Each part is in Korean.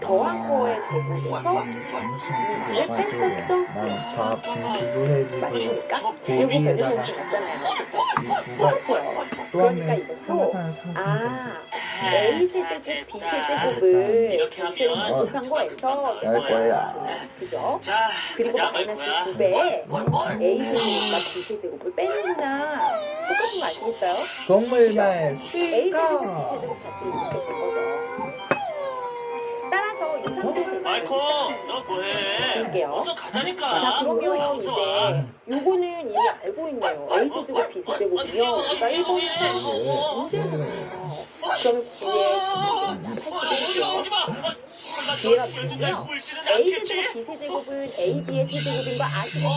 더한 거에 대해서 을 뺐었죠? 난밥 기소해주고 맞습니까? 요거 고기에다가 별로 같잖아요. 이두가 그러니까 또한번 이것도 상승 A 세제곱, B 세제곱을 전체로 곱한 거에서 할 거야. 그죠? 자, 그리고 가자, 마이너스 말고야. 9배에 A 세제곱과 B 세제곱을 빼는구나. 똑같은 거 아시겠어요? 동물만 A 세제곱, B 스피커. 세제곱 같이 이렇게 된 거죠. 따라서 이 상태에서 마이코, 너 뭐해? 볼게요. 어서 가자니까. 자, 그러면 어서 와. 이제 요거는 이미 알고 있네요. A 세제곱, B 세제곱이요. 우리가 1번에서 문제에서 봤어요. 그러면 뒤에 오지 마. 뒤에가 뭐냐면 A 세제곱, B 세제곱은 A, B의 세제곱인 거 아시겠죠?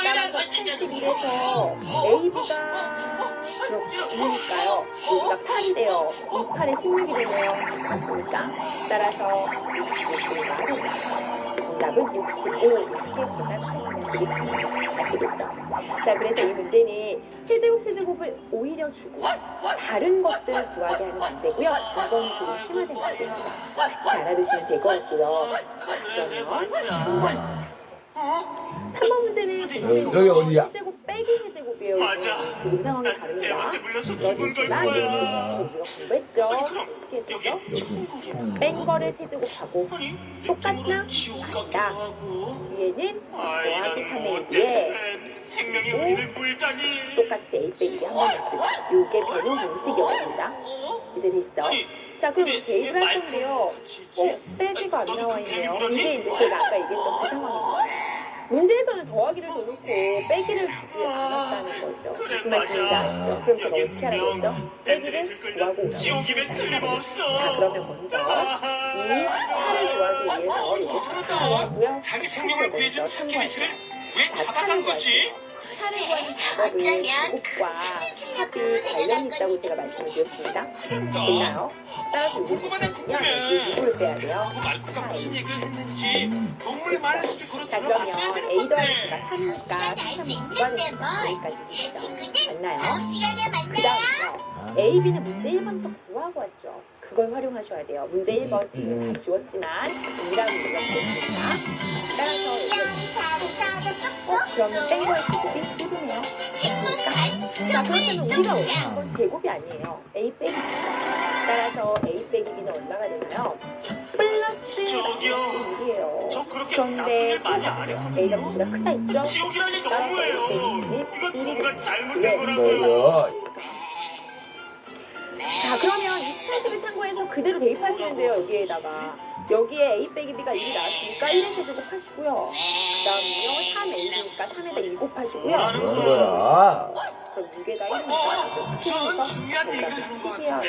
따라서 81에서 AB가 그렇으니까요. 여기가 8이래요. 28에 16이 되네요. 맞습니까? 따라서 65가 정답은 65 이렇게 대답하시면 되겠습니다. 아시겠죠? 자, 그래서 이 문제는 세제곱을 오히려 주고 다른 것들 구하게 하는 문제고요. 이건 조금 심화된 문제입니다. 잘 알아두시면 될 것 같고요. 그러면 3번 문제는 여기 어디야? 세제곱 빼기 세제곱이에요. 맞아. 그 상황이 다릅니다. 애한테 물려서 죽은 걸 그렇지만 거야. 우리가 공부했죠. 어떻게 했죠? 여기 뺀 거를 세제곱하고 똑같나? 지옥 같기도 맞다. 하고. 위에는 더하기 이런 3의 못된 2에 생명의 의미를 물다니. 똑같이 A 빼기 한번 했어요. 요게 변형 공식이었습니다. 이제 되시죠? 자, 그럼 대입을 할 건데요. 빼기가 안 나와 있네요. 이게 이제 제가 아까 얘기했던 그 상황입니다. 문제에서는 더하기를 더 넣고 빼기를 주지 않았다는 거죠. 무슨 말씀인지 그럼 제가 어떻게 하라고 했죠? 빼기를 구하고 오라고 지옥이면 틀림없어. 자, 그러면 먼저 이 8을 구하기 위해서 이렇게 참고하고요. 자기 생명을 구해준 사케비치를 왜 잡아간 거지? 8을 구하는 방법은 제곱과 합이 관련이 있다고 제가 말씀을 드렸습니다. 됐나요? 따라서 이거 보시면 이걸 빼야 돼요. 말쿠가 무슨 얘기를 했는지 동물 말 스피커로 자, 들어봤어야 그러면 되는 A 더하기 건데. B가 3이니까 3 무관해서 여기까지 있죠. 맞나요? 그 다음에요. A, B는 문제 1번부터 구하고 왔죠. 그걸 활용하셔야 돼요. 문제 1번 지금 다 지웠지만 동일한 문제가 되겠습니다. 따라서 그러면 뺀 거의 제곱이 1이네요. 자, 그렇다면 우리가 원하는 건 제곱이 아니에요. A 빼기 B입니다. 따라서 A 빼기 B는 얼마가 되나요? 플러스 저기요. 1이에요. 저 그렇게 그런데 나쁜 일 많이 안 했거든요. A가 보다 크다 있죠? 지옥이라니 너무해요. 이건 뭔가 잘못된 네. 거라고요. 뭐야? 자, 그러면 28집을 참고해서 그대로 대입하시면 돼요. 여기에 A 빼기 B가 1이 나왔으니까 1의 세제곱 하시고요. 그 다음은요 3A니까 3에다 1 곱하시고요. 뭐하는 거야? 그럼 무게가 1이니까 전 7에서 중요한 얘기를 하는 것 같은데.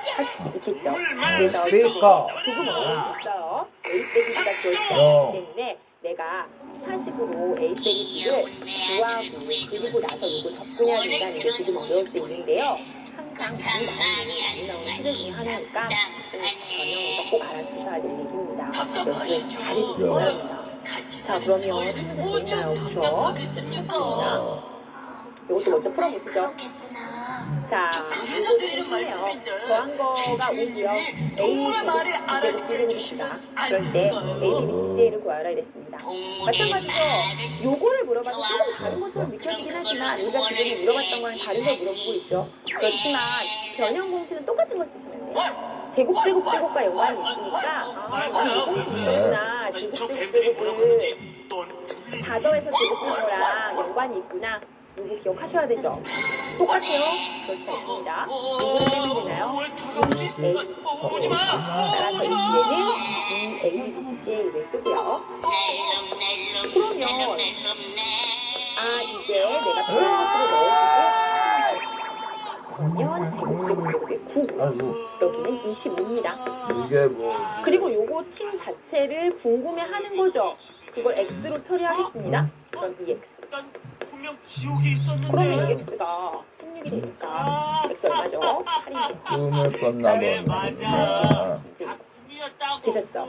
할수 있겠죠. 정말 그래서 스피커. 조금 어려웠어요. A 빼기 B가 주어지기 때문에 내가 차식으로 A 빼기 B를 구하고 그리고 나서 이거 접근해야 된다는 게 조금 어려울 수 있는데요. 항상 많이 나오는 시대 중에 하나니까 전형에서 꼭 알아두셔야 될 얘기입니다. 여러분 잘해주시기 바랍니다. 자, 그러면 문제 되나요? 그렇죠? 이것도 먼저 풀어보시죠. 자, 그래서 드리는 말씀인데 더한 거가 오고요. 동물의 말을 A제곱 알아들어주시면 그럴 때 A, B, C, C를 구하라 이랬습니다. 마찬가지로 요거를 물어봐도 조금 다른 것처럼 느껴지긴 하지만 우리가 지금 물어봤던 거랑 다른 걸 물어보고 있죠. 그렇지만 변형 공식은 똑같은 걸 쓰시면 돼요. 제곱과 연관이 있으니까 이거 공식이구나. 제곱을 다 더해서 제곱한 거랑 연관이 있구나. 이거 기억하셔야 되죠. 똑같아요? 그렇지 않습니다. 이거를 빼면 되나요? 오지 마. 따라서 이제는 이 A, B, C의 이를 쓰고요. 그러면 이제 내가 필요한 것으로 넣어주고 그러면 제곱 9 여기는 25입니다. 이게 뭐? 그리고 요거 팀 자체를 궁금해하는 거죠. 그걸 X로 처리하겠습니다. 그럼 이 X. 분명 지옥에 있었는데. 그러면 이 X가 16이 되니까 X 얼마죠? 8이네요. 꿈을 꿨나 그래 봐. 맞아. 다 꿈이었다고. 되셨죠?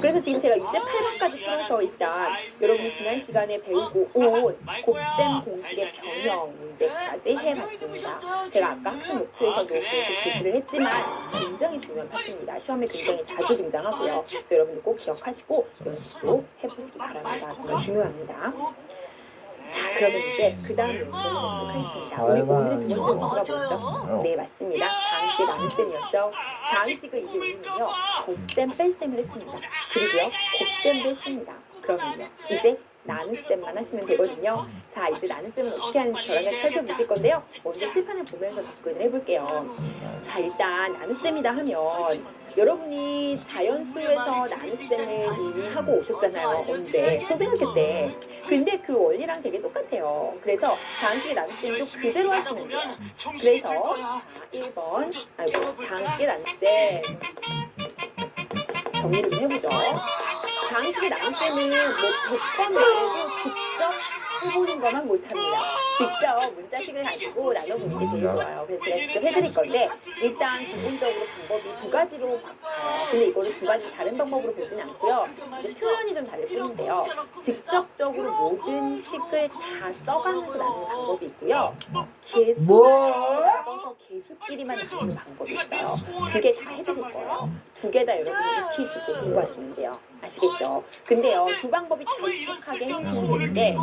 그래서 지금 제가 이제 8번까지 풀어서 일단 여러분이 지난 시간에 배우고 온 곱셈 공식의 변형 문제까지 해봤습니다. 제가 아까 학습 목표에서도 계속 제시를 했지만 굉장히 중요한 파트입니다. 시험에 굉장히 자주 등장하고요. 그래서 여러분들 꼭 기억하시고 연습도 해보시기 바랍니다. 정말 중요합니다. 자, 그러면 이제 그 다음 연습을 해보도록 하겠습니다. 우리 오늘의 두 번째 문제가 뭐였죠? 네, 맞습니다. 다항식의 나눗셈이었죠. 다항식을 이제 우리는요, 곱셈 뺄셈을 했습니다. 그리고요, 곱셈도 했습니다. 그러면요, 이제 나눗셈만 하시면 되거든요. 자, 이제 나눗셈은 어떻게 하는지 저랑 같이 살펴보실 건데요. 먼저 실판을 보면서 접근을 해볼게요. 자, 일단 나눗셈이다 하면 여러분이 자연수에서 나눗셈을 이미 하고 오셨잖아요. 언제? 초등학교 때. 근데 그 원리랑 되게 똑같아요. 그래서 다항식의 나눗셈도 그대로 하시면 돼요. 그래서 1번, 다항식의 나눗셈 정리를 좀 해보죠. 다항식의 나눗셈은 뭐 100번 외에도 직접 해보는 것만 못합니다. 직접 문자식을 가지고 나눠보는 게 제일 좋아요. 그래서 제가 직접 해드릴 건데 일단 기본적으로 방법이 두 가지로 바꿔요. 근데 이거를 두 가지 다른 방법으로 보진 않고요. 이제 표현이 좀 다를 뿐인데요. 직접적으로 모든 식을 다 써가면서 나누는 방법이 있고요. 개수 써서 개수끼리만 나누는 방법이 있어요. 두 개 다 해드릴 거예요. 두 개 다 여러분이 익히시고 공부하시면 돼요. 아시겠죠? 근데요, 두 방법이 정확하게 해주시면 되는데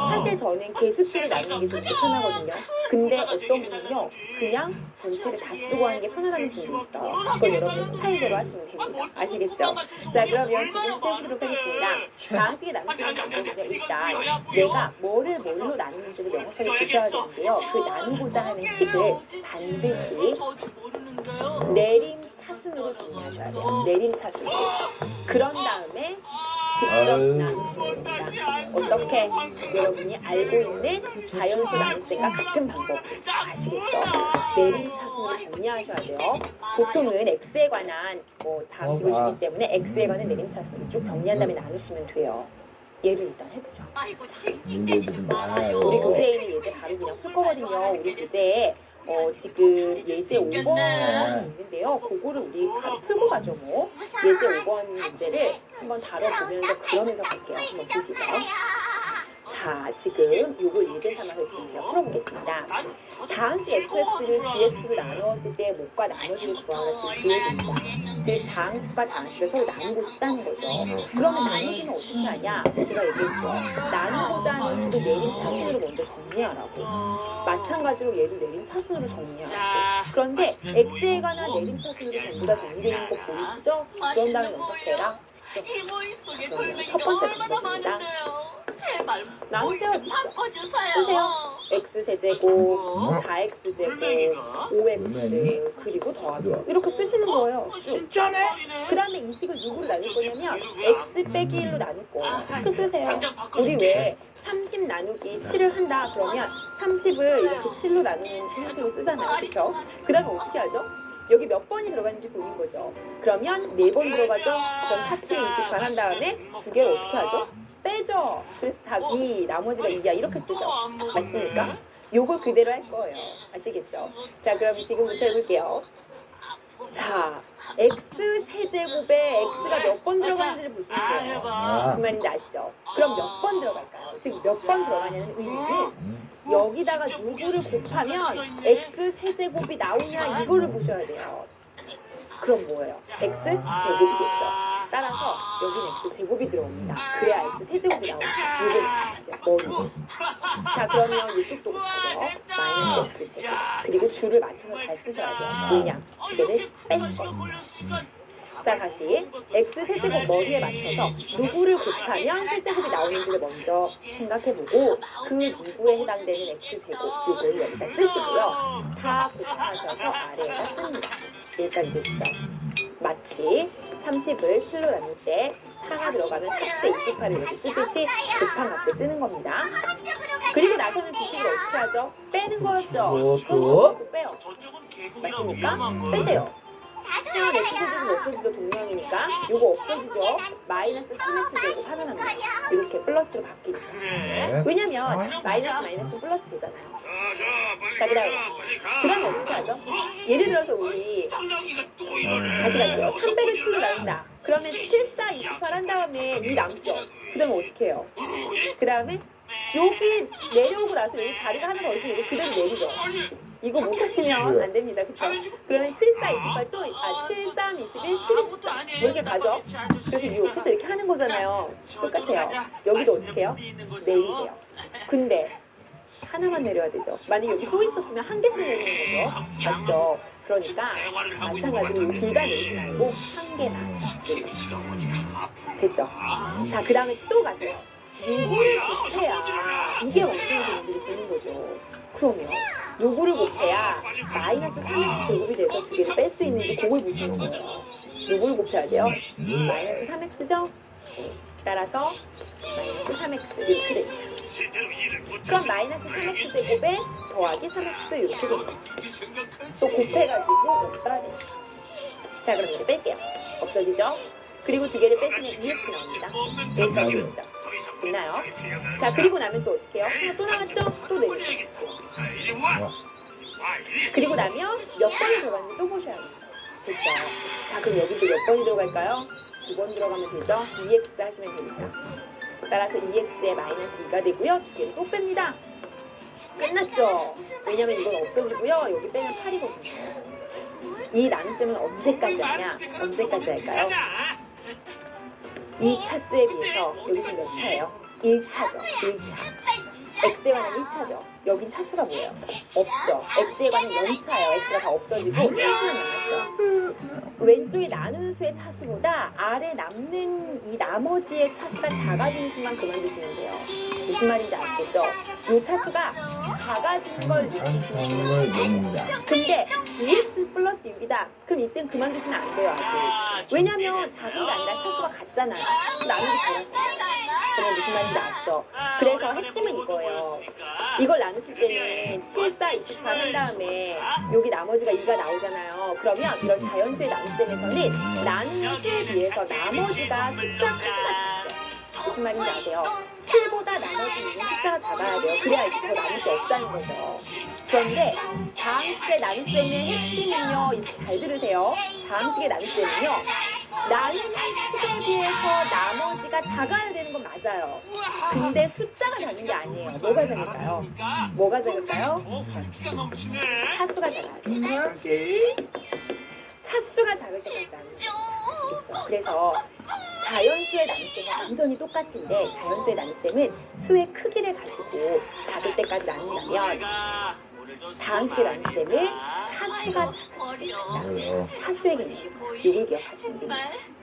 사실 저는 개수끼리 나누는 게 좀 불편하거든요. 근데 어떤 분은요, 그냥 전체를 다 쓰고 하는 게 편안한 분도 있어요. 그건 여러분의 스타일대로 하시면 됩니다. 아시겠죠? 자, 그러면 지금 시작해보도록 하겠습니다. 다항식의 나눗셈의 방법은요, 일단 내가 뭐를 뭘로 나누는지를 명확하게 보셔야 되는데요. 그 나누고자 하는 식을 반드시 내림 차순으로 정리하셔야 돼요. 내림 차순으로. 그런 다음에 직접 나누시면 됩니다. 어떻게? 여러분이 알고 있는 자연수 나눗셈과 같은 방법 아시겠죠? 내림 차순으로 정리하셔야 돼요. 보통은 x에 관한 다항식을 주기 때문에 x에 관한 내림 차순으로 쭉 정리한 다음에 나누시면 돼요. 예를 일단 해보죠. 우리 교재에는 예제 바로 그냥 풀 거거든요. 우리 교재에 지금 예제 5번이 있는데요. 그거를 우리 바로 풀고 가죠 뭐. 예제 5번 문제를 한번 다뤄보면서 그러면서 갈게요. 한번 보시죠. 자, 지금 요걸 예제 삼아서 지금 제가 풀어보겠습니다. 다항식 fx를 gx로 나누었을 때 못과 나머지를 구하라 지금 보여줍니다. 즉 다항식과 다항식을 서로 나누고 싶다는 거죠. 그러면 나누기는 어떻게 하냐? 제가 얘기했죠. 나누고자 하는 식을 내림 차순으로 먼저 정리하라고. 마찬가지로 얘를 내림 차순으로 정리하라고. 그런데 x에 관한 내림 차순으로 전부 다 정리되는 거 보이시죠? 그런 다음에 어떻게 해라? 그러면 첫 번째 방법입니다. 나누세요. 쓰세요. x세제곱, 4x제곱, 5x 그리고 더하기 이렇게 쓰시는 거예요. 진짜네? 그 다음에 이 식을 누구로 나눌 거냐면 x 빼기 1로 나눌 거예요. 그 쓰세요. 우리 왜 30 나누기 7을 한다 그러면 30을 이렇게 7로 나누는 형식으로 쓰잖아요. 그렇죠? 그 다음에 어떻게 하죠? 여기 몇 번이 들어가는지 보는 거죠. 그러면 4번 들어가죠? 그럼 4칠에 28 한 다음에 두 개를 어떻게 하죠? 빼죠. 그래서 답이 나머지가 2야 이렇게 쓰죠. 맞습니까? 요걸 그대로 할 거예요. 아시겠죠? 자, 그럼 지금부터 해볼게요. 자, x세제곱에 x가 몇 번 들어가는지를 보시면 돼요. 그 말인지 아시죠? 그럼 몇 번 들어갈까요? 지금 몇 번 들어가냐는 의미는 여기다가 누구를 곱하면 x세제곱이 나오냐 이거를 보셔야 돼요. 그럼 뭐예요? x제곱이겠죠. 따라서 여기는 x제곱이 들어옵니다. 그래야 x세제곱이 나옵니다. 이게 머리. 자, 그러면 이쪽도 곱하죠. 마이너스 x제곱. 그리고 줄을 맞춰서 잘 쓰셔야 돼요. 왜냐? 두 개를 뺀 거. 자, 다시 x세제곱 머리에 맞춰서 누구를 곱하면 세제곱이 나오는지를 먼저 생각해보고 그 누구에 해당되는 x제곱 요걸 여기다 쓰시고요. 다 곱하셔서 아래에다 씁니다. 여기까지 됐죠? 마치 30을 7로 나눌 때 4가 들어가면 4대 28을 이렇게 쓰듯이 곱한 값을 쓰는 겁니다. 그리고 나서는 주식을 어떻게 하죠? 빼는 거였죠? 그럼 빼요. 맞습니까? 빼세요. 하나 x제곱은 없어지죠. 동명이니까 요거 없어지죠. 마이너스 3x제곱 하면 합니다. 이렇게 플러스로 바뀌니까. 왜냐면 마이너스 플러스 되잖아요. 자, 그다음에 어떻게 하죠? 예를 들어서 우리 다시 갈게요. 300을 7로 나눈다. 그러면 7, 4, 28 한 다음에 이 남죠. 그 다음에 어떻게 해요? 그 다음에 여기 내려오고 나서 여기 자리가 하나 더 있으면 이거 그대로 내리죠. 이거 못하시면 안 됩니다. 그쵸? 그러면 7, 4, 28 또, 7, 3, 21, 7, 4 이렇게 가죠. 그래서 이렇게 이렇게 하는 거잖아요. 똑같아요. 여기도 어떻게 해요? 내리세요. 근데 하나만 내려야 되죠. 만약에 여기 또 있었으면 한 개씩 내리는 거죠. 맞죠? 그러니까 마찬가지로 둘 다 내리지 말고 한 개만. 됐죠? 자, 그 다음에 또 가세요. 요거를 곱해야 이게 원점이 되는지 보는 거죠. 그러면 요거를 곱해야 마이너스 3x 제곱이 돼서 두 개를 뺄 수 있는지 그걸 보시는 거예요. 요걸 곱해야 돼요. 마이너스 3x죠? 따라서 마이너스 3x 이렇게 됩니다. 그럼 마이너스 3x 제곱에 더하기 3x 이렇게 됩니다. 또 곱해가지고 없어야 됩니다. 자, 그럼 이제 뺄게요. 없어지죠? 그리고 두 개를 빼시면 2x 나옵니다. 여기까지 됩니다. 됐나요? 자, 그리고 나면 또 어떻게 해요? 하나 또 나왔죠? 또 내리세요. 그리고 나면 몇 번이 들어갔는지 또 보셔야 돼요. 됐죠? 자, 그럼 여기도 몇 번이 들어갈까요? 2번 들어가면 되죠? 2x 하시면 됩니다. 따라서 2x에 마이너스 2가 되고요. 두 개를 또 뺍니다. 끝났죠? 왜냐면 이건 없어지고요. 여기 빼면 8이거든요. 이 나눗셈은 언제까지 하냐? 언제까지 할까요? 이 차수에 비해서 여기서 몇 차예요? 1차죠. 1차. x에 관한 1차죠. 여긴 차수가 뭐예요? 없죠. x에 관한 0차예요. x가 다 없어지고 1차만 남았죠. 왼쪽에 나누는 수의 차수보다 아래 남는 이 나머지의 차수가 작아지는 순간 그만두시면 돼요. 무슨 말인지 아시겠죠? 이 차수가 작아지는 걸 느끼시면 돼요. 근데 2x 플러스 6이다. 그럼 이땐 그만두시면 안 돼요. 아직. 왜냐면 작은 게 아니라 차수가 같잖아요. 나누기 잘하시면 그럼 무슨 말인지 아시죠? 그래서 핵심은 이거예요. 이걸 나누실 때는 7, 4, 28 한 다음에 여기 나머지가 2가 나오잖아요. 그러면 이런 자연수의 나눗셈에서는 나누는 수에 비해서 나머지가 숫자 크기가 있어요. 무슨 말인지 아세요? 7보다 나머지 2는 숫자가 작아야 돼요. 그래야 이제 더 나눌 수 없다는 거죠. 그런데 다음식의 나눗셈의 핵심은요. 이렇게 잘 들으세요. 다음식의 나눗셈은요. 나누는 식에 비해서 나머지가 작아야 되는 건 맞아요. 근데 숫자가 작은 게 아니에요. 뭐가 작을까요? 뭐가 작을까요? 차수가 작아야 돼요. 차수가 작을 때까지 나누는 거죠. 그래서 자연수의 나눗셈은 완전히 똑같은데 자연수의 나눗셈은 수의 크기를 가지고 작을 때까지 나눈다면 다음식의 나눗셈은 차수가 작아요. 차수의 개념. 이걸 기억하시면 돼요.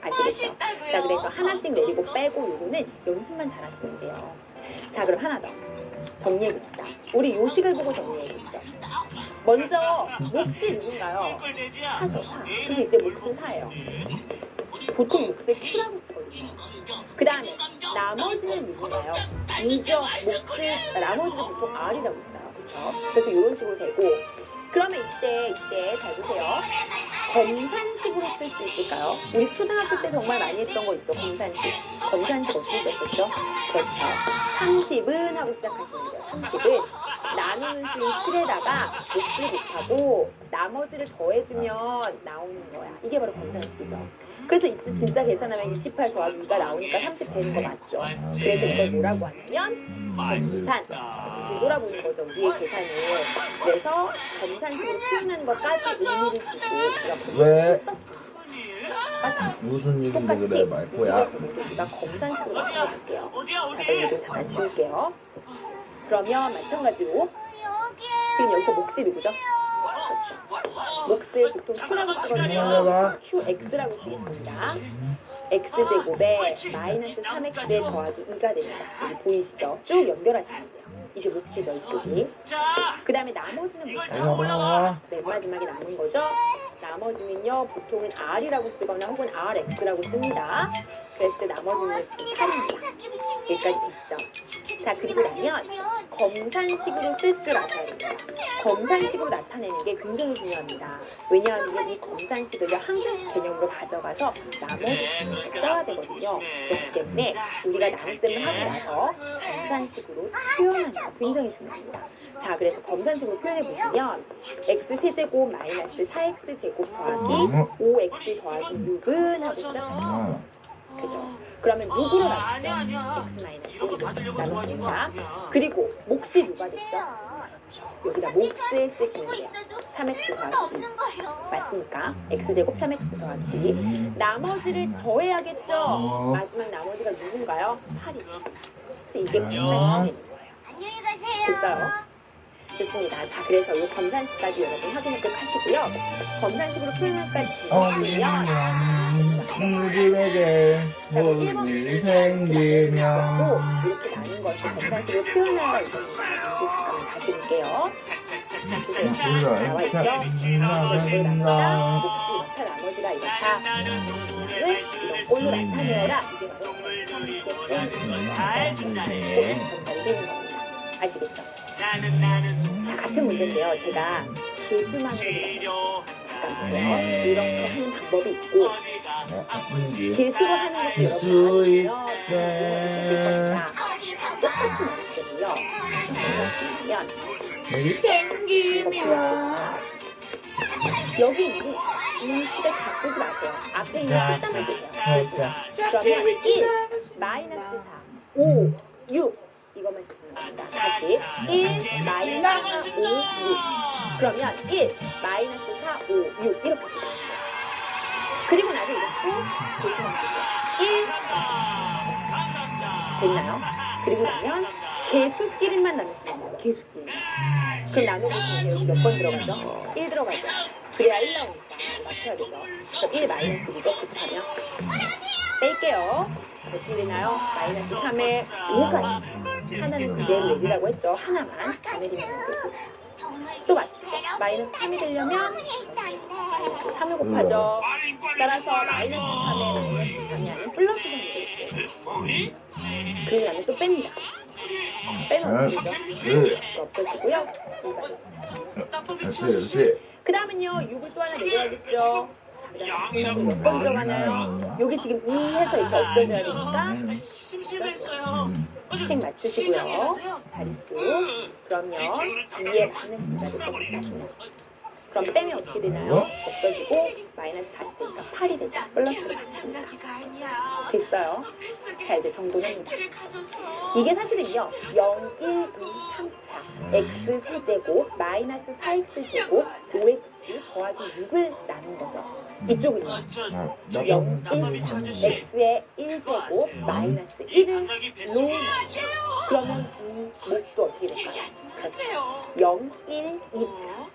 아시겠죠? 자, 그래서 하나씩 내리고 빼고 요거는 연습만 잘하시면 돼요. 자, 그럼 하나 더 정리해 봅시다. 우리 요식을 보고 정리해 보시죠. 먼저 몫이 누군가요? 사죠, 사. 그래서 이때 몫은 사예요. 보통 몫을 Q라고 쓰거든요. 그 다음에 나머지는 누군가요? 이죠. 몫을 나머지는 보통 R이라고 써요. 그렇죠? 그래서 이런 식으로 되고 그러면 이때 잘 보세요. 검산식으로 쓸 수 있을까요? 우리 초등학교 때 정말 많이 했던 거 있죠. 검산식 어떻게 썼었죠? 그렇죠. 30은 하고 시작하시면 돼요. 30은 나누는 수인 7에다가 몫을 곱하고 나머지를 더해주면 나오는 거야. 이게 바로 검산식이죠. 그래서 이때 진짜 계산하면 28 더하기 2가 나오니까 30 되는 거 맞죠? 그래서 이걸 뭐라고 하냐면 검산. 뒤돌아보는 거죠. 우리의 계산을. 그래서 검산식으로 표현하는 것까지 의미를 주고 왜? 맞죠? 무슨 일인데 그래 말고야? 우리가 검산식으로 바꿔볼게요. 자, 그럼 잠깐 지울게요. 그러면 마찬가지로 지금 여기서 몫이 누구죠? 몫을 보통 Q라고 쓰거든요. QX라고 쓰겠습니다. X제곱에 마이너스 3X에 더하기 2가 됩니다. 여기 보이시죠? 쭉 연결하시면 돼요. 이게 몫이죠, 이쪽이. 그 다음에 나머지는 뭘까요? 맨 마지막에 남은 거죠? 나머지는요, 보통은 R이라고 쓰거나 혹은 RX라고 씁니다. 그랬을 때 나머지는 8입니다. 여기까지 되시죠? 자, 그리고 나면 검산식으로 쓸 줄 아셔야 됩니다. 검산식으로 나타내는 게 굉장히 중요합니다. 왜냐하면 이 검산식을요 항상식 개념으로 가져가서 나머지 써야 되거든요. 그렇기 때문에 우리가 나눗셈을 하고 나서 검산식으로 표현하는 거 굉장히 중요합니다. 자, 그래서 검산식으로 표현해 보시면 x세제곱 마이너스 4x제곱 더하기 5x 더하기 6은 하고 시작합니다. 그죠? 그러면 6으로 나누죠. x 마이너스 1로 나눕니다. 그리고 몫이 누가 됐죠? 여기다 몫을 쓰시면 돼요. 3x 더하기 2. 맞습니까? x제곱 3x 더하기 2. 나머지를 더해야겠죠? 마지막 나머지가 누군가요? 8이죠. 그래서 이게 검산식이 되는 거예요. 됐어요? 좋습니다. 자, 그래서 이 검산식까지 여러분 확인을 꼭 하시고요. 검산식으로 표현할까지 보시면 우리에게 복이 생기면 이렇게 나눈 것을 검산식으로 표현한다 이거는 잠깐만 다시 볼게요. 나와 있죠? 이걸 나눈다. 몫이 이렇다. 나머지가 이렇다. 을 이런 꼴로 나타내어라. 이게 바로 검산식의 표현입니다. 검산이 되는 겁니다. 아시겠죠? 자, 같은 문제인데요. 제가 개수만으로 잠깐 이렇게 하는 방법이 있고 개수로 하는 것도 여러분 알아요. 똑같은 문제는요. 여기 있는 이 식을 바꾸지 마세요. 앞에 있는 숫자만 주세요. 그러면 1, 마이너스 4, 5, 6 이것만 쓰시면 됩니다. 다시 1, 마이너스 5, 6 그러면 1, 마이너스 4, 5, 6 이렇게 쓰세요. 그리고 나서 이것도 조심하면 되세요. 1 됐나요? 그리고 나면 개수끼리만 나누시면 돼요. 개수끼리. 그럼 나눠보시면 여기 몇 번 들어가죠? 1 들어가죠. 그래야 1 나오니까 맞춰야 되죠. 그럼 1 마이너스 2죠. 그렇게 하면 뺄게요. 어떻게 되나요? 마이너스 3에 5까지. 하나는 그대로 얘기라고 했죠. 하나만 다 내리면 되고. 또 맞추죠. 마이너스 3이 되려면 마이너스 3을 곱하죠. 따라서 마이너스 3에 마이너스 3이 아닌 플러스 3이 되겠죠. 그리고 나면 또 뺍니다. 빼면 어떻게 되죠? 없어지고요. 그렇지. 그 다음은요. 6을 또 하나 내려야겠죠. 몇 번 들어가나요? 여기 지금 2 해서 이렇게 없어져야 되니까 책 맞추시고요. 자릿수. 그러면 2에 마이너스가 되겠습니다. 그럼 빼면 어떻게 되나요? 없어지고 마이너스 다시 되니까 8이 되죠. 플러스로 맞습니다. 됐어요? 자, 이제 정도됩니다. 이게 사실은요. 0, 1, 2, 3차 x 세제곱 마이너스 4x제곱 5x 더하기 6을 나눈 거죠. 이쪽은요. 0, 1, x의 1제곱 마이너스 1을 로 그러면 이 몫도 어떻게 될까요? 그렇죠. 0, 1, 2차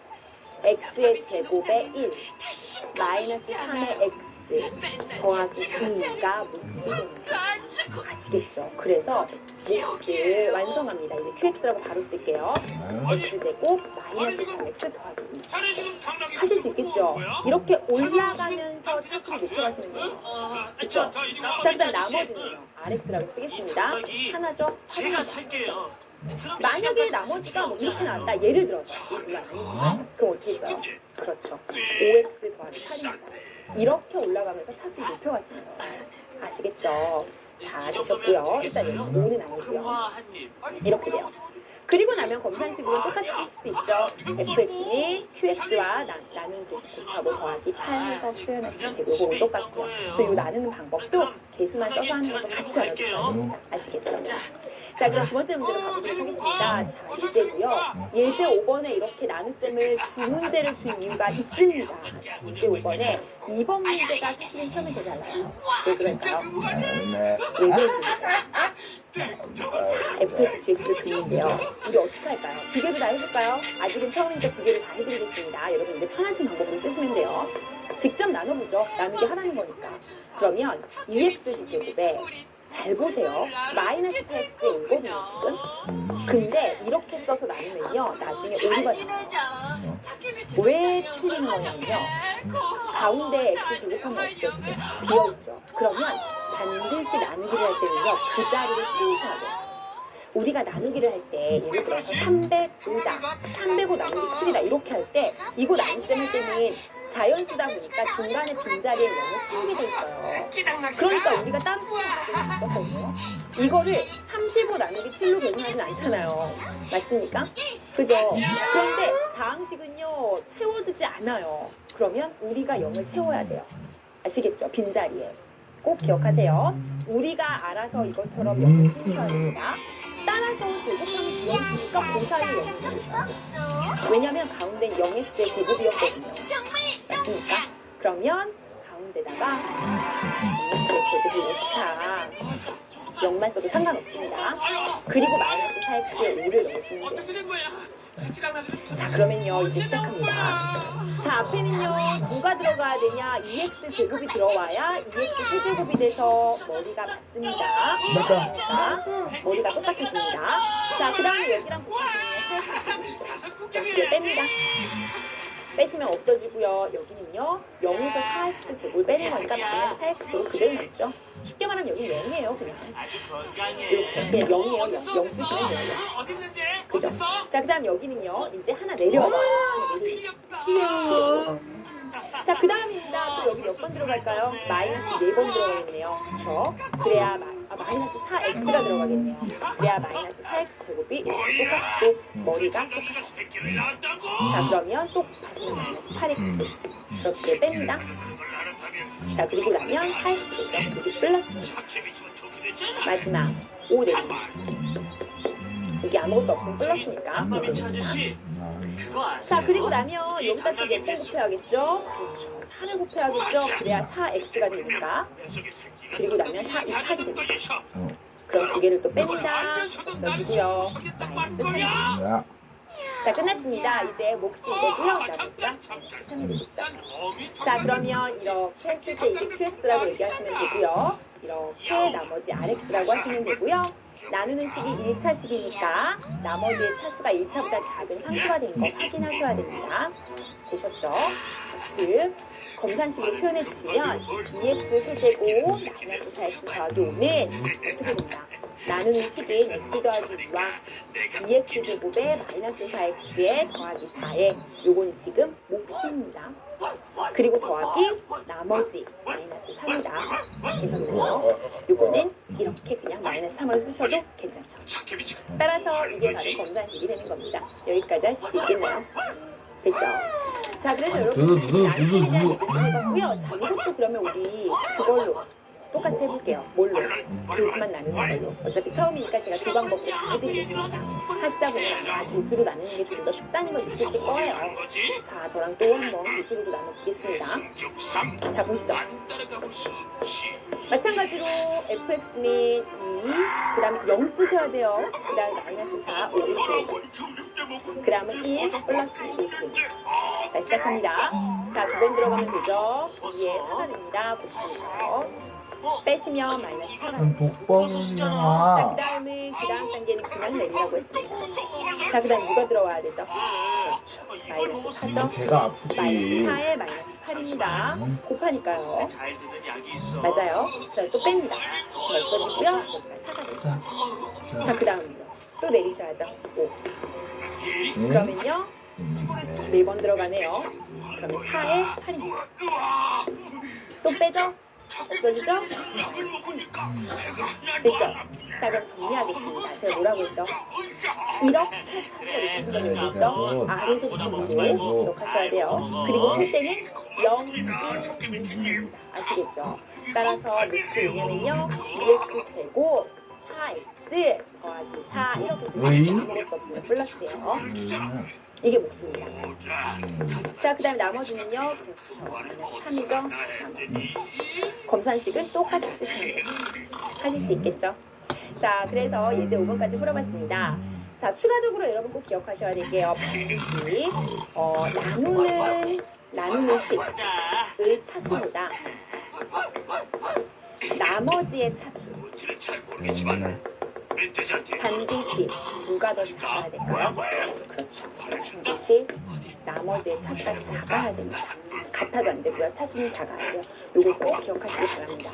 x의 제곱에 1 마이너스 3의 x 더하기 2가 몫이 됩니다. 아시겠죠? 그래서 몫을 완성합니다. 이제 qx라고 바로 쓸게요. x제곱 마이너스 3x 더하기 2 하실 수 있겠죠? 이렇게 올라가면서 차수를 높여가시면 돼요. 그렇죠? 자, 일단 나머지는요. rx라고 쓰겠습니다. 하나죠? 제가 살게요. 만약에 나머지가 뭐 이렇게 나왔다. 예를 들어서 이거 아니니까 그럼 어떻게 써요? 그렇죠. 5x 더하기 8입니다. 이렇게 올라가면서 차수를 높여가시는 거예요. 아시겠죠? 다 되셨고요. 일단 5는 아니고요. 이렇게 돼요. 그리고 나면 검산식으로 똑같이 쓸 수 있죠. fx는 qx와 나눈 개수 곱하고 더하기 8 해서 표현하시면 되고 이거는 똑같고요. 그래서 이 나누는 방법도 개수만 써서 하는 것도 같이 알아주세요. 아시겠죠? 자, 그럼 두 번째 문제로 가보도록 하겠습니다. 자, 예제고요. 예제 5번에 이렇게 나눗셈을 두 문제를 준 이유가 있습니다. 예제 5번에 2번 문제가 사실은 시험에 되지 않아요. 왜 그럴까요? 예제입니다. fx, gx를 줬는데요. 우리 어떻게 할까요? 두 개를 다 해볼까요? 아직은 처음이니까 두 개를 다 해드리겠습니다. 여러분 이제 편하신 방법으로 쓰시면 돼요. 직접 나눠보죠. 나누기 하라는 거니까. 그러면 2x 제곱에 잘 보세요. 마이너스 8x에 오거든요, 지금. 근데 이렇게 써서 나누면요. 나중에 오류가 나요. 왜 틀린 거냐면요. 가운데 x 제곱한 거 없죠, 지금. 비어있죠. 그러면 반드시 나누기를 할 때는요. 그 자리를 채우셔야 돼요. 우리가 나누기를 할 때 예를 들어서 305다, 305 나누기 7이다 이렇게 할 때 이거 나누기 할 때는 자연수다 보니까 중간에 빈자리에 0이 채우게 돼 있어요. 그러니까 우리가 따로 있거든요. 이거를 35 나누기 7로 계산하진 않잖아요. 맞습니까? 그죠? 그런데 다항식은요 채워주지 않아요. 그러면 우리가 0을 채워야 돼요. 아시겠죠? 빈자리에. 꼭 기억하세요. 우리가 알아서 이것처럼 0을 채워야 됩니다. 따라서 제곱하면 비영수니까 그 사이에 0을 채워야 돼요. 왜냐면 가운데는 0x의 제곱이었거든요. 맞습니까? 그러면 가운데다가 0x의 제곱이 4 0만 써도 상관없습니다. 그리고 마이너스 4x의 5를 넣어주면 돼요. 자, 그러면요 이제 시작합니다. 자, 앞에는요 뭐가 들어가야 되냐? 2x 제곱이 들어와야 2x 세제곱이 돼서 머리가 맞습니다. 그러니까 머리가 똑같아집니다. 자, 그 다음에 여기랑 곱하시면 8x 뺍니다. 빼시면 없어지고요. 여기는요 0에서 4x 제곱을 빼는 거니까 마이너스 4x로 그대로 남죠. 쉽게 말하면 여기 0이에요. 그냥 이렇게 0이에요. 0 쓰시면 돼요. 그죠? 자, 그 다음 여기는요 이제 하나 내려요. 자, 그 다음입니다. 또 여기 몇 번 들어갈까요? 마이너스 4번 들어가겠네요. 그렇죠? 그래야 마이너스 4x가 들어가겠네요. 그래야 마이너스 4x 제곱이 이렇게 똑같고 머리가 똑같아요. 자, 그러면 또 다시 마이너스 8x 이렇게 뺍니다. 자, 그리고 나면 4x죠. 여기 플러스 마지막 5 내립니다. 여기 아무것도 없으면 플러스니까. 자, 그리고 나면 여기다 또 몇 번 곱해야겠죠? 4를 곱해야겠죠? 그래야 4x가 되니까. 그리고 나면 4이 됩니다. 그럼 두 개를 또 뺍니다. 넣어주고요. 자, 끝났습니다. 이제 몫이 이거고요. 자, 그러면 이렇게 했을 때 이게 QX라고 얘기하시면 되고요. 이렇게 나머지 RX라고 하시면 되고요. 나누는 식이 1차식이니까 나머지의 차수가 1차보다 작은 상수가 된 거 확인하셔야 됩니다. 보셨죠? 즉, 검산식으로 표현해 주시면 2x 세제곱 마이너스 4x 더하기 5는 어떻게 된다? 나누는 식은 x 더하기 2와 2x 제곱에 마이너스 4x에 더하기 4에 요건 지금 몫입니다. 그리고 더하기 나머지 마이너스 3이다. 그래서 요거는 이렇게 그냥 마이너스 3을 쓰셔도 괜찮죠. 따라서 이게 바로 검산식이 되는 겁니다. 여기까지 할 수 있겠나요? 됐죠? 자, 그래서 여러분 해봤고요. 자, 이것도 그러면 우리 그걸로 똑같이 해볼게요. 뭘로? 교수만 나누는 걸로. 어차피 처음이니까 제가 두 방법으로 다 해드리겠습니다. 하시다 보면 아마 교수로 나누는 게 좀 더 쉽다는 걸 느끼실 거예요. 자, 저랑 또 한번 교수로 나눠보겠습니다. 자, 보시죠. 마찬가지로 fx는 2, 그 다음에 0 쓰셔야 돼요. 그 다음에 마이너스 4, 5, 6, 그 다음은 1, 플러스 2. 자, 시작합니다. 자, 두 번 들어가면 되죠. 2에 4가 됩니다. 곱하니까요. 빼시면 마이너스 4가 됩니다. 자, 독범이잖아. 그 다음 단계는 그냥 내리라고 했습니다. 자, 그 다음 누가 들어와야 되죠? 그렇죠. 마이너스 4죠? 배가 아프지. 마이너스 4에 마이너스 8입니다. 곱하니까요. 맞아요. 자, 또 뺍니다. 없어지고요. 여기가 4가 되죠. 자, 그 다음은요. 또 내리셔야죠. 5. 그러면요. 4번 들어가네요. 그러면 4에 8입니다. 또 빼죠? 없어지죠? 됐죠? 자, 그럼 정리하겠습니다. 제가 뭐라고 했죠? 이렇게 차수가 있는 거죠? 아래서부터 문제 기억하셔야 돼요. 그리고 할 때는 0, 1, 아시겠죠? 따라서 몫이 뭐냐면요. 2x 제곱 4x 더하기 4 이렇게 되면 아무것도 없으면 플러스예요. 이게 몫입니다. 자, 그 다음 나머지는요. 그렇죠. 3이죠. 검산식은 똑같이 쓰시면 돼요. 하실 수 있겠죠? 자, 그래서 예제 5번까지 풀어봤습니다. 자, 추가적으로 여러분 꼭 기억하셔야 될게요. 반드시 나누는 식을 차수보다 나머지의 차수 반드시 누가 더 작아야 될까요? 그렇죠. 반드시 나머지의 차수가 작아야 됩니다. 같아도 안 되고요. 차수는 작아야 돼요. 요거 꼭 기억하시기 바랍니다.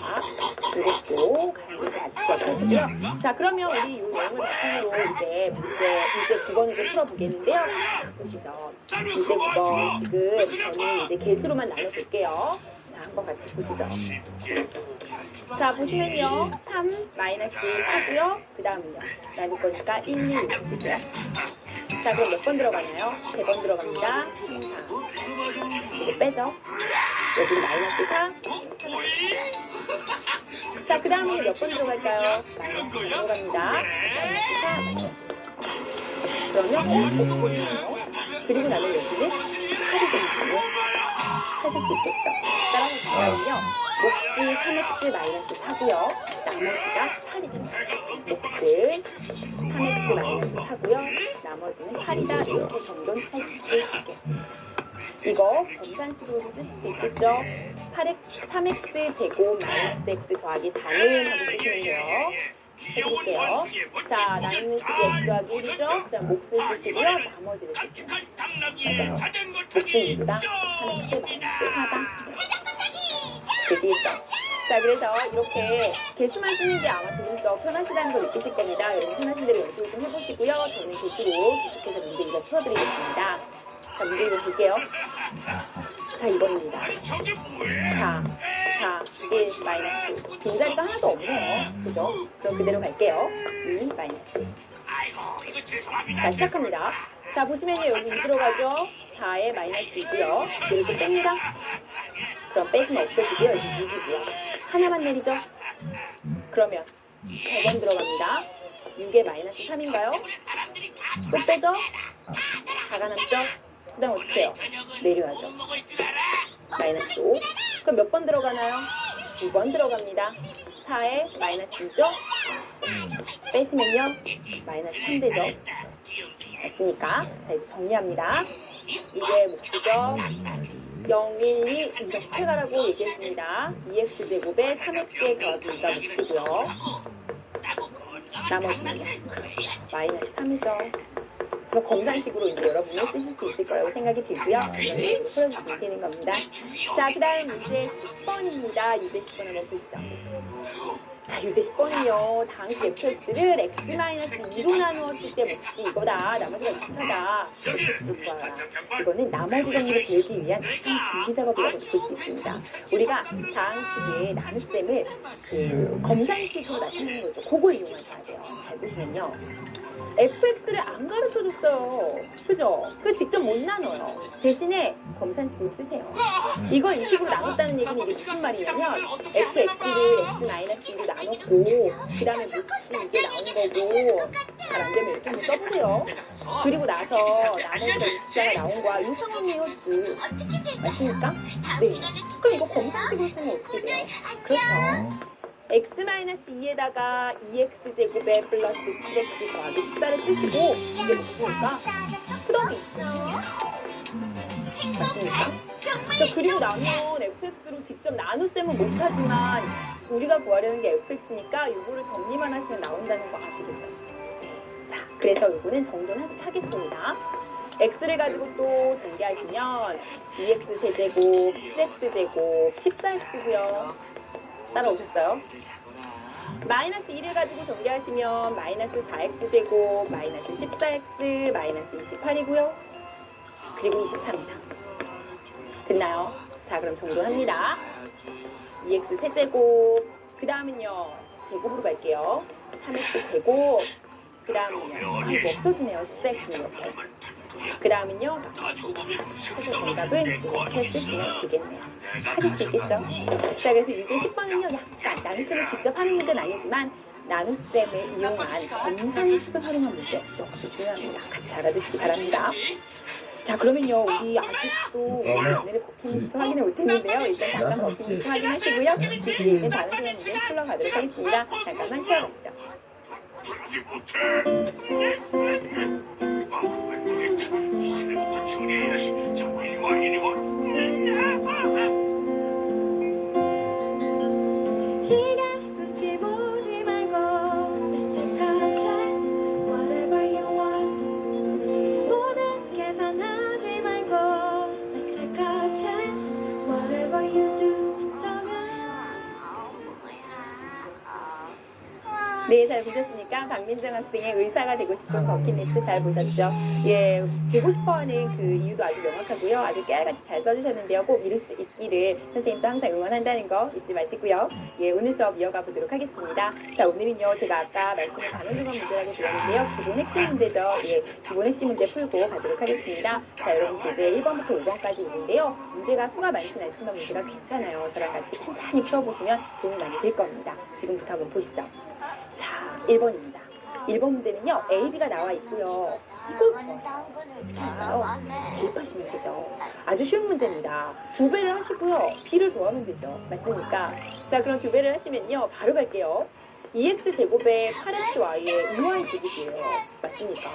요것도 간단히 같이 기억하시고요. 자, 그러면 우리 이 내용을 바탕으로 이제 문제 9번을 풀어보겠는데요. 보시죠. 문제 9번 지금 저는 이제 개수로만 나눠볼게요. 자, 한번 같이 보시죠. 자, 보시면요. 3 마이너스 4고요. 그 다음은요. 나눌 거니까 1, 2 이렇게 쓸게요. 자, 그럼 몇 번 들어가나요? 3번 들어갑니다. 3, 4. 이거 빼죠. 여기 마이너스 4. 자, 그 다음에 몇 번 들어갈까요? 마이너스 4 들어갑니다. 마이너스 4. 그러면 5 보이네요. 그리고 나면 여기는 8이 되니까요. 하실 수 있겠죠. 따라서 몫이 3x 마이너스 4고요. 나머지가 8이 됩니다. 몫을 3x 마이너스 4고요. 나머지는 8이다. 이렇게 정도는 할 수 있을게요. 이거 검산식으로도 쓸 수 있겠죠. 3x 제곱 마이너스 x 더하기 4는 하고 쓰시면 돼요. 해볼게요. 자, 나누는 식이 x 더하기 1이죠. 그 다음 몫을 쓰시고요. 나머지를 쓰시면 돼요. 몫은 2보다 3x 마이너스 4다. 되시겠죠? 자, 그래서 이렇게 개수만 쓰는 게 아마 조금 더 편하시다는 걸 느끼실 겁니다. 여러분 편하신 대로 연습을 좀 해보시고요. 저는 개수로 계속해서 문제 이거 풀어드리겠습니다. 자, 문제 이거 볼게요. 자, 2번입니다. 자, 1 마이너스. 빈자리가 하나도 없네요. 그죠? 그럼 그대로 갈게요. 2 마이너스. 자, 시작합니다. 자, 보시면요. 여기 2 들어가죠? 4에 마이너스 2고요. 이렇게 뺍니다. 그럼 빼시면 없어지고요. 여기 6이고요. 하나만 내리죠? 그러면 100원 들어갑니다. 6에 마이너스 3인가요? 또 빼죠? 4가 남죠? 그 다음 어떻게 해요? 내려야죠. 마이너스 5. 그럼 몇 번 들어가나요? 2번 들어갑니다. 4에 마이너스 2죠? 빼시면요. 마이너스 3 되죠? 됐습니까? 자, 이제 정리합니다. 이게 몫이죠? 0, 1, 2 이렇게 가라고 얘기했습니다. 2x제곱에 3x의 더하기가 몫이고요. 나머지는요. 마이너스 3이죠. 그럼 검산식으로 이제 여러분이 쓰실 수 있을 거라고 생각이 들고요. 이걸 풀어주시면 되는 겁니다. 자, 그 다음 문제 10번입니다. 유제 10번 한번 보시죠. 자, 유제 10번이요. 당시 fx를 x-2로 나누었을 때 몫이 이거다. 나머지가 익숙하다. 이거는 나머지 정리를 배우기 위한 준비 작업이라고 볼 수 있습니다. 우리가 다항식의 나눗셈을 검산식으로 나타내는 거죠. 그걸 이용하셔야 돼요. 잘 보시면요. fx를 안 가르쳐줬어요. 그죠? 그 직접 못 나눠요. 대신에 검산식으로 쓰세요. 이걸 이 식으로 나눴다는 얘기는 이게 무슨 말이냐면 fx를 x-2로 나눴고 그 다음에 몫이 이게 나온 거고 잘 안 되면 이렇게 한번 써보세요. 그리고 나서 나머지가 숫자가 나온 거야. 이 상황이에요. 맞습니까? 네. 그럼 이거 검산식으로 쓰면 어떻게 돼요? 그렇죠. x-2에다가 2x제곱에 플러스 7x 더하기 14를 쓰시고 이게 무엇입니까? 풀어기. 맞습니까? 자, 그리고 나면 fx로 직접 나눗셈은 못하지만 우리가 구하려는 게 fx니까 이거를 정리만 하시면 나온다는 거 아시겠죠? 자, 그래서 이거는 정돈하겠습니다. x를 가지고 또 전개하시면 2x 세제곱, 7x제곱, 14x고요. 따라오셨어요? 마이너스 1을 가지고 전개하시면 마이너스 4x제곱, 마이너스 14x, 마이너스 28이고요. 그리고 24입니다. 됐나요? 자, 그럼 정돈합니다. 2x 세제곱, 그 다음은요. 제곱으로 갈게요. 3x 제곱, 그 다음은요. 이거 없어지네요. 14x는 이렇게. 그 다음은요. 그래서 정답은 이렇게 쓰시면 되겠네요. 하실 수 있겠죠? 자, 그래서 이제 10번은요. 약간 나눗셈을 직접 하는 문제는 아니지만 나눗셈을 이용한 검산식을 활용한 문제 역시 중요합니다. 같이 알아두시기 바랍니다. 자, 그러면요. 우리 아직도 오늘의 버킷리스트 확인을 못했는데요. 일단 잠깐 버킷리스트 확인하시고요. 그 뒤에 있는 다른 시간 문제 풀러가도록 하겠습니다. 잠깐만 쉬어가시죠. Whatever you do, 네, 잘 보셨습니까? 박민정 학생의 의사가 되고 싶은 버킷리스트 잘 보셨죠? 예, 되고 싶어하는 그 이유도 아주 명확하고요. 아주 깨알같이 잘 써주셨는데요. 꼭 이룰 수 있기를 선생님도 항상 응원한다는 거 잊지 마시고요. 예, 오늘 수업 이어가 보도록 하겠습니다. 자, 오늘은요, 제가 아까 말씀을 단원중간 문제라고 드렸는데요. 기본 핵심 문제죠. 예, 기본 핵심 문제 풀고 가도록 하겠습니다. 자, 여러분 이제 1번부터 5번까지 있는데요. 문제가 수가 많지는 않지만 문제가 괜찮아요. 저랑 같이 천천히 풀어보시면 도움이 많이 될 겁니다. 지금부터 한번 보시죠. 자, 1번입니다. 1번 문제는요, A, B가 나와 있고요. 이거 어떻게 할까요? 대입하시면 되죠. 아주 쉬운 문제입니다. 2배를 하시고요. B를 더하면 되죠. 맞습니까? 자, 그럼 2배를 하시면요. 바로 갈게요. 2x제곱에 8xy에 2y제곱이에요. 맞습니까?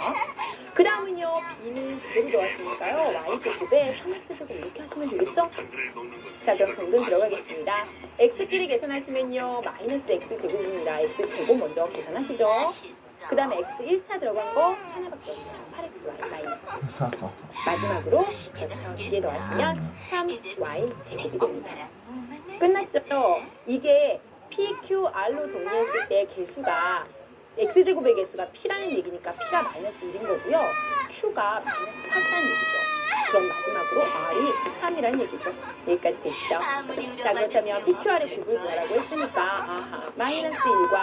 그 다음은요. B는 2배를 더하시니까요. y제곱에 3x제곱 이렇게 하시면 되겠죠? 자, 그럼 정근 들어가겠습니다. x끼리 계산하시면요. 마이너스 x제곱입니다. x제곱 먼저 계산하시죠. 그 다음에 x 1차 들어간 거 하나밖에 없어요. 8xy 마이너스. 마지막으로 여기서 2개 더하시면 3y 제곱이 됩니다. 끝났죠? 이게 PQR로 정리했을 때 개수가 x제곱의 개수가 p라는 얘기니까 p가 마이너스 1인 거고요. q가 마이너스 8이라는 얘기죠. 그럼 마지막으로 r이 3이라는 얘기죠. 여기까지 되시죠? 자, 그렇다면 PQR의 곱을 구하라고 했으니까 아하, 마이너스 1과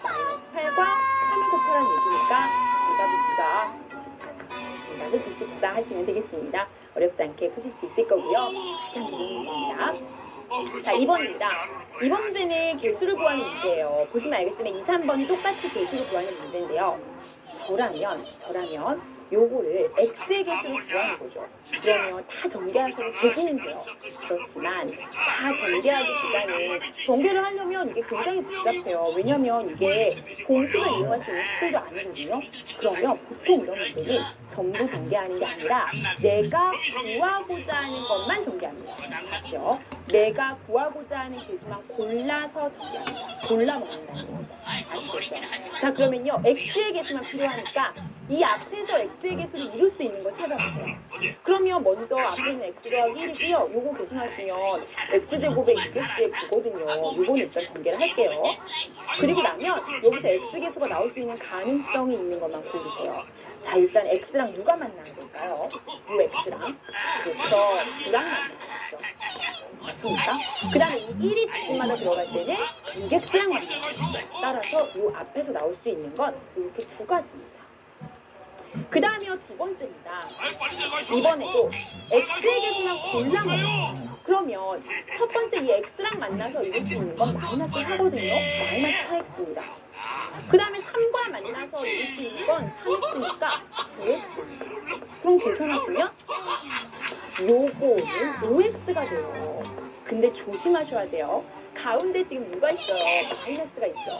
마이너스 8과 3을 곱하라는 얘기니까 정답은 24 하시면 되겠습니다. 어렵지 않게 푸실 수 있을 거고요. 가장 좋은 문제입니다. 자, 2번입니다. 2번 문제는 개수를 구하는 문제예요. 보시면 알겠지만 2, 3번이 똑같이 개수를 구하는 문제인데요. 저라면 요거를 x의 개수를 구하는 거죠. 그러면 다 전개하셔도 되기는 돼요. 그렇지만 다 전개하기보다는 전개를 하려면 이게 굉장히 복잡해요. 왜냐면 이게 공식을 이용할 수 있는 식들도 아니거든요. 그러면 보통 이런 문제는 전부 전개하는 게 아니라 내가 구하고자 하는 것만 전개합니다. 그렇죠? 내가 구하고자 하는 개수만 골라서 전개합니다. 골라 먹는다는 거죠. 아시겠죠? 자, 그러면요. x의 개수만 필요하니까 이 앞에서 x의 개수를 이룰 수 있는 걸 찾아보세요. 그러면 먼저 앞에는 x 더하기 1이고요. 요거 계산하시면 x제곱에 2x의 9거든요. 요거는 일단 전개를 할게요. 그리고 나면 여기서 x개수가 나올 수 있는 가능성이 있는 것만 고르세요. 자, 일단 x랑 누가 만나는 걸까요? x랑. 그래서 9랑 만나는 거죠. 맞습니까? 그 다음에 이 1이 집집마다 들어갈 때는 6x랑 만나는 거죠. 따라서 요 앞에서 나올 수 있는 건 이렇게 두 가지입니다. 그 다음이요, 두 번째입니다. 이번에도 x의 개수만 골라 먹어요. 그러면 첫 번째 이 x랑 만나서 이룰 수 있는 건 마이너스 4거든요. 마이너스 4x입니다. 그 다음에 3과 만나서 이룰 수 있는 건 3x니까 9x. 그럼 계산하시면 요거는 5x가 돼요. 근데 조심하셔야 돼요. 가운데 지금 누가 있어요? 마이너스가 있죠.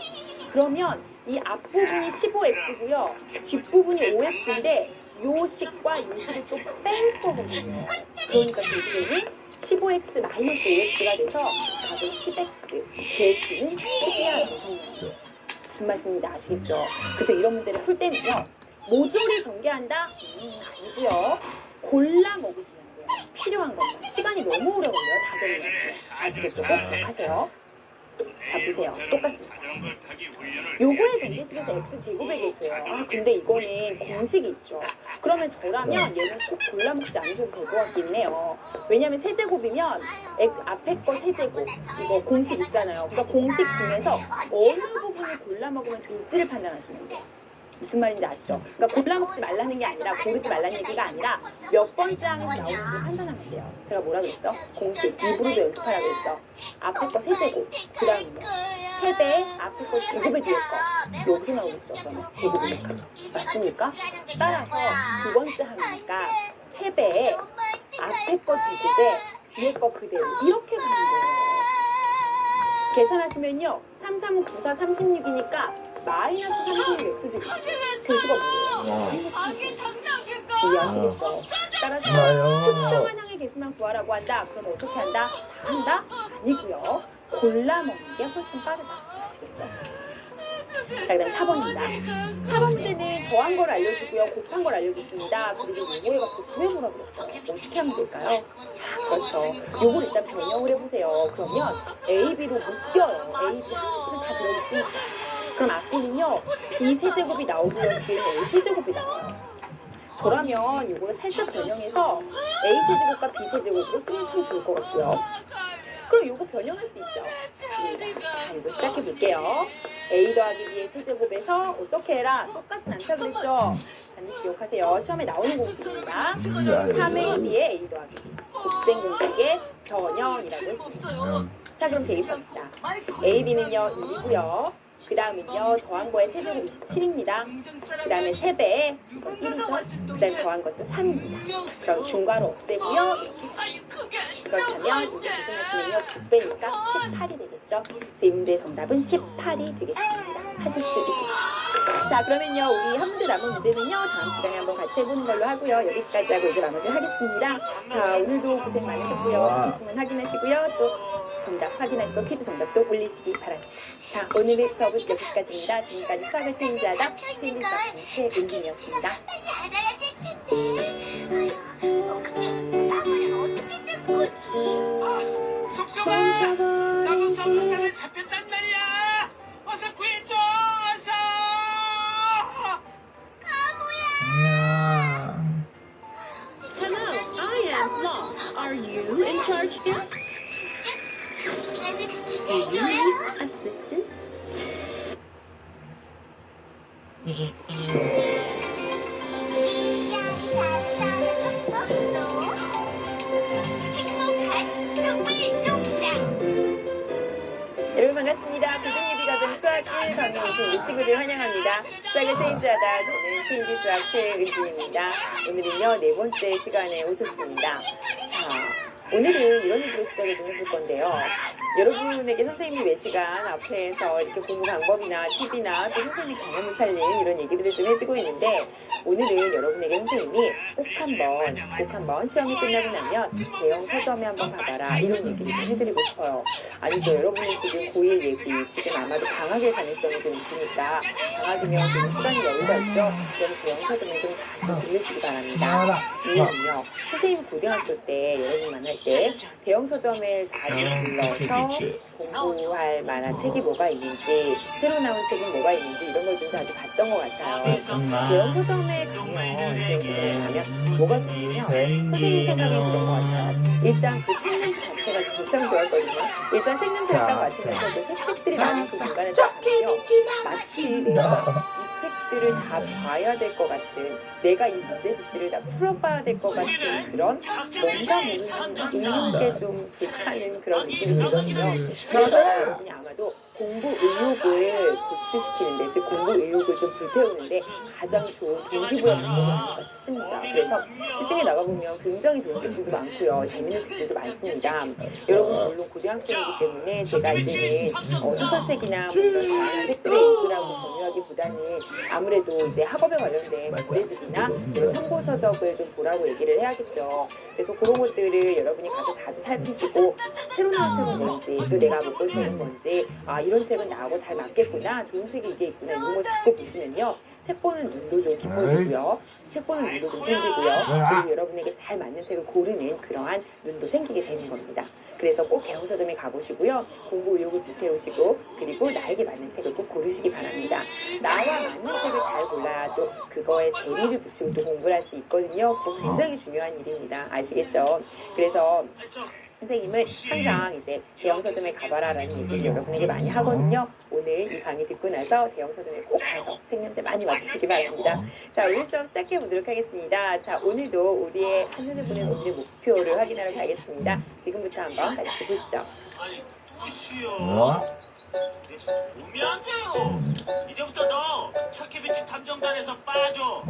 그러면 이 앞부분이 15x고요. 뒷부분이 5x인데 요 식과 요 식을 또 뺀 거거든요. 그러니까 결국에는 15x 마이너스 5x가 돼서 답은 10x. 개수는 최대한 정상입니다. 무슨 말씀인지 아시겠죠? 그래서 이런 문제를 풀 때는요. 모조리 전개한다? 아니고요. 골라 먹으시면 돼요. 필요한 것만. 시간이 너무 오래 걸려요. 다 정리하세요. 아시겠죠? 꼭 하세요. 자, 보세요. 똑같습니다. 요거의 전개식에서 x제곱의 개수예요. 아, 근데 이거는 공식이 있죠. 그러면 저라면 얘는 꼭 골라먹지 않으셔도 될 것 같겠네요. 왜냐면 세제곱이면 앞에 거 세제곱, 이거 공식 있잖아요. 그러니까 공식 중에서 어느 부분을 골라먹으면 될지를 판단하시면 돼요. 무슨 말인지 아시죠? 그러니까 골라먹지 말라는 게 아니라 고르지 말라는 얘기가 아니라 몇 번째 항에서 나오는지 판단하면 돼요. 제가 뭐라 그랬죠? 공식, 입으로도 연습하라고 했죠. 앞에 거 세제곱, 그 다음은요. 3배, 앞에 거 제곱에 뒤에 거. 여기서 나오고 있죠, 그러면. 제곱이 몇 가지. 맞습니까? 따라서 두 번째 항이니까 3배에 앞에 거 제곱에 뒤에 거 그대로. 이렇게 가는 거예요. 계산하시면요. 3, 3은 9, 4, 36이니까 마이너스 36 x제곱. 개수가 뭐예요? 이해하시겠죠? 따라서 특정한 항의 개수만 구하라고 한다. 그럼 어떻게 한다? 다 한다? 아니고요. 골라 먹는 게 훨씬 빠르다. 아시겠죠? 자, 그다음 4번입니다. 4번 문제는 더한 걸 알려주고요. 곱한 걸 알려줬습니다. 그리고 요거에 갖고 구해보라고 그랬어요. 어떻게 하면 될까요? 그렇죠. 요걸 일단 변형을 해보세요. 그러면 A, B로 묶여요. A, B 하나씩은 다 들어있으니까. 그럼 앞뒤는요, B세제곱이 나오고요, 뒤에는 A세제곱이 나와요. 그러면 이거를 살짝 변형해서 A세제곱과 B세제곱으로 쓰면 참 좋을 것 같고요. 그럼 이거 변형할 수 있죠? 자, 이거 시작해 볼게요. A 더하기 B의 세제곱에서 어떻게 해라? 똑같진 않다 그랬죠? 반드시 기억하세요. 시험에 나오는 공식입니다. 3A B의 A 더하기 B. 곱셈 공식의 변형이라고 했습니다. 자, 그럼 대입합시다. A, B는요, 1이고요. 그 다음은요, 더한 거의 세제곱이 7입니다. 그 다음에 3배에 1이죠. 그 다음에 더한 것도 3입니다. 그럼 중괄호 없애고요. 그렇다면 이제 구성했으면요, 9배니까 18이 되겠죠. 이 문제의 정답은 18이 되겠습니다. 하실 수 있겠습니다. 자, 그러면요, 우리 한 문제 남은 문제는요, 다음 시간에 한번 같이 해보는 걸로 하고요. 여기까지 하고 이제 마무리를 하겠습니다. 자, 오늘도 고생 많으셨고요. 질문 확인하시고요. 또 정답 확인하시고 퀴즈 정답도 올리시기 바랍니다. 자, 오늘의 수업은 여기까지입니다. 지금까지 수학을 체인지하다 체인지 수학 최은진이었습니다. 속성아, 나도 서브스타를 잡혔단 말이야. 어서 구해줘, 어서. Hello, I am Flo. Are you in charge here? Do you need assistance? 여러분 반갑습니다. 고등예비 가정 수학 1 강의 오신 우리 친구들 환영합니다. 수학을 체인지하다 저는 체인지 수학 최은진입니다. 오늘은요 4번째 시간에 오셨습니다. 자, 오늘은 이런 얘기로 시작을 좀 해볼 건데요. 여러분에게 선생님이 매 시간 앞에서 이렇게 공부 방법이나 팁이나 또 선생님 경험을 살린 이런 얘기들을 좀 해주고 있는데 오늘은 여러분에게 선생님이 꼭 한번 시험이 끝나고 나면 대형 서점에 한번 가봐라 이런 얘기를 좀 해드리고 싶어요. 아니죠. 여러분이 지금 고1 예비 지금 아마도 방학일 가능성이 좀 있으니까 방학이면 지금 시간이 여유가 있죠. 그럼 대형 서점에 좀 자주 들르시기 바랍니다. 이유는요. 선생님이 고등학교 때 여러분 만날 때 대형 서점을 자주 불러서 공부할 만한 책이 뭐가 있는지 새로 나온 책이 뭐가 있는지 이런 걸 좀 자주 봤던 것 같아요. 대형 서점에 가면 뭐가 좋냐면 선생님 생각이 그런 것 같아요. 일단 그 책 냄새 자체가 진짜 좋았거든요. 일단 책 냄새 딱 맡으면서도 책들이 많은 그 공간에 들어가면요. 마치 내가 이 책들을 다 봐야 될 것 같은 내가 이 문제 지시를 다 풀어봐야 될 것 같은 그런 뭔가 모르는 의욕에 좀 불타는 그런 느낌이 들거든요. 그래서 여러분이 아마도 공부 의욕을 고취시키는데 즉 공부 의욕을 좀 불태우는데 가장 좋은 동기부여가 아닐까 싶습니다. 그래서 시중에 나가보면 굉장히 좋은 책들도 많고요. 재밌는 책들도 많습니다. 여러분 물론 고등학생이기 때문에 제가 이제는 소설책이나 뭔가 다양한 책들의 인기라고 권유하기보다는 아무래도 이제 학업에 관련된 문제집이나 참고서적을 좀 보라고 얘기를 해야겠죠. 그래서 그런 것들을 여러분이 가서 자주 살피시고 새로 나온 책은 뭔지 또 내가 못 볼 책은 뭔지 이런 책은 나하고 잘 맞겠구나 좋은 책이 이게 있구나 이런 걸 자꾸 보시면요 책 보는 눈도 좀 깊어지고요 책 보는 눈도 좀 생기고요 그리고 여러분에게 잘 맞는 책을 고르는 그러한 눈도 생기게 되는 겁니다. 그래서 꼭 대형 서점에 가보시고요 공부 의욕을 불태우시고 그리고 나에게 맞는 책을 꼭 고르시기 바랍니다. 나와 맞는 책을 잘 골라야 또 그거에 재미를 붙이고 또 공부를 할 수 있거든요. 그거 굉장히 중요한 일입니다. 아시겠죠? 그래서 선생님은 항상 이제 대형 서점에 가봐라라는 얘기를 여러분에게 많이 하거든요. 오늘 이 강의 듣고 나서 대형 서점에 꼭 가서 책 냄새 많이 맡으시기 바랍니다. 자, 오늘 수업 시작해 보도록 하겠습니다. 자, 오늘도 우리의 한눈에 보는 오늘의 목표를 확인하러 가겠습니다. 지금부터 한번 같이 보시죠. 도시요. 오면 안 돼요. 이제부터 너 차키비치 탐정단에서 빠져.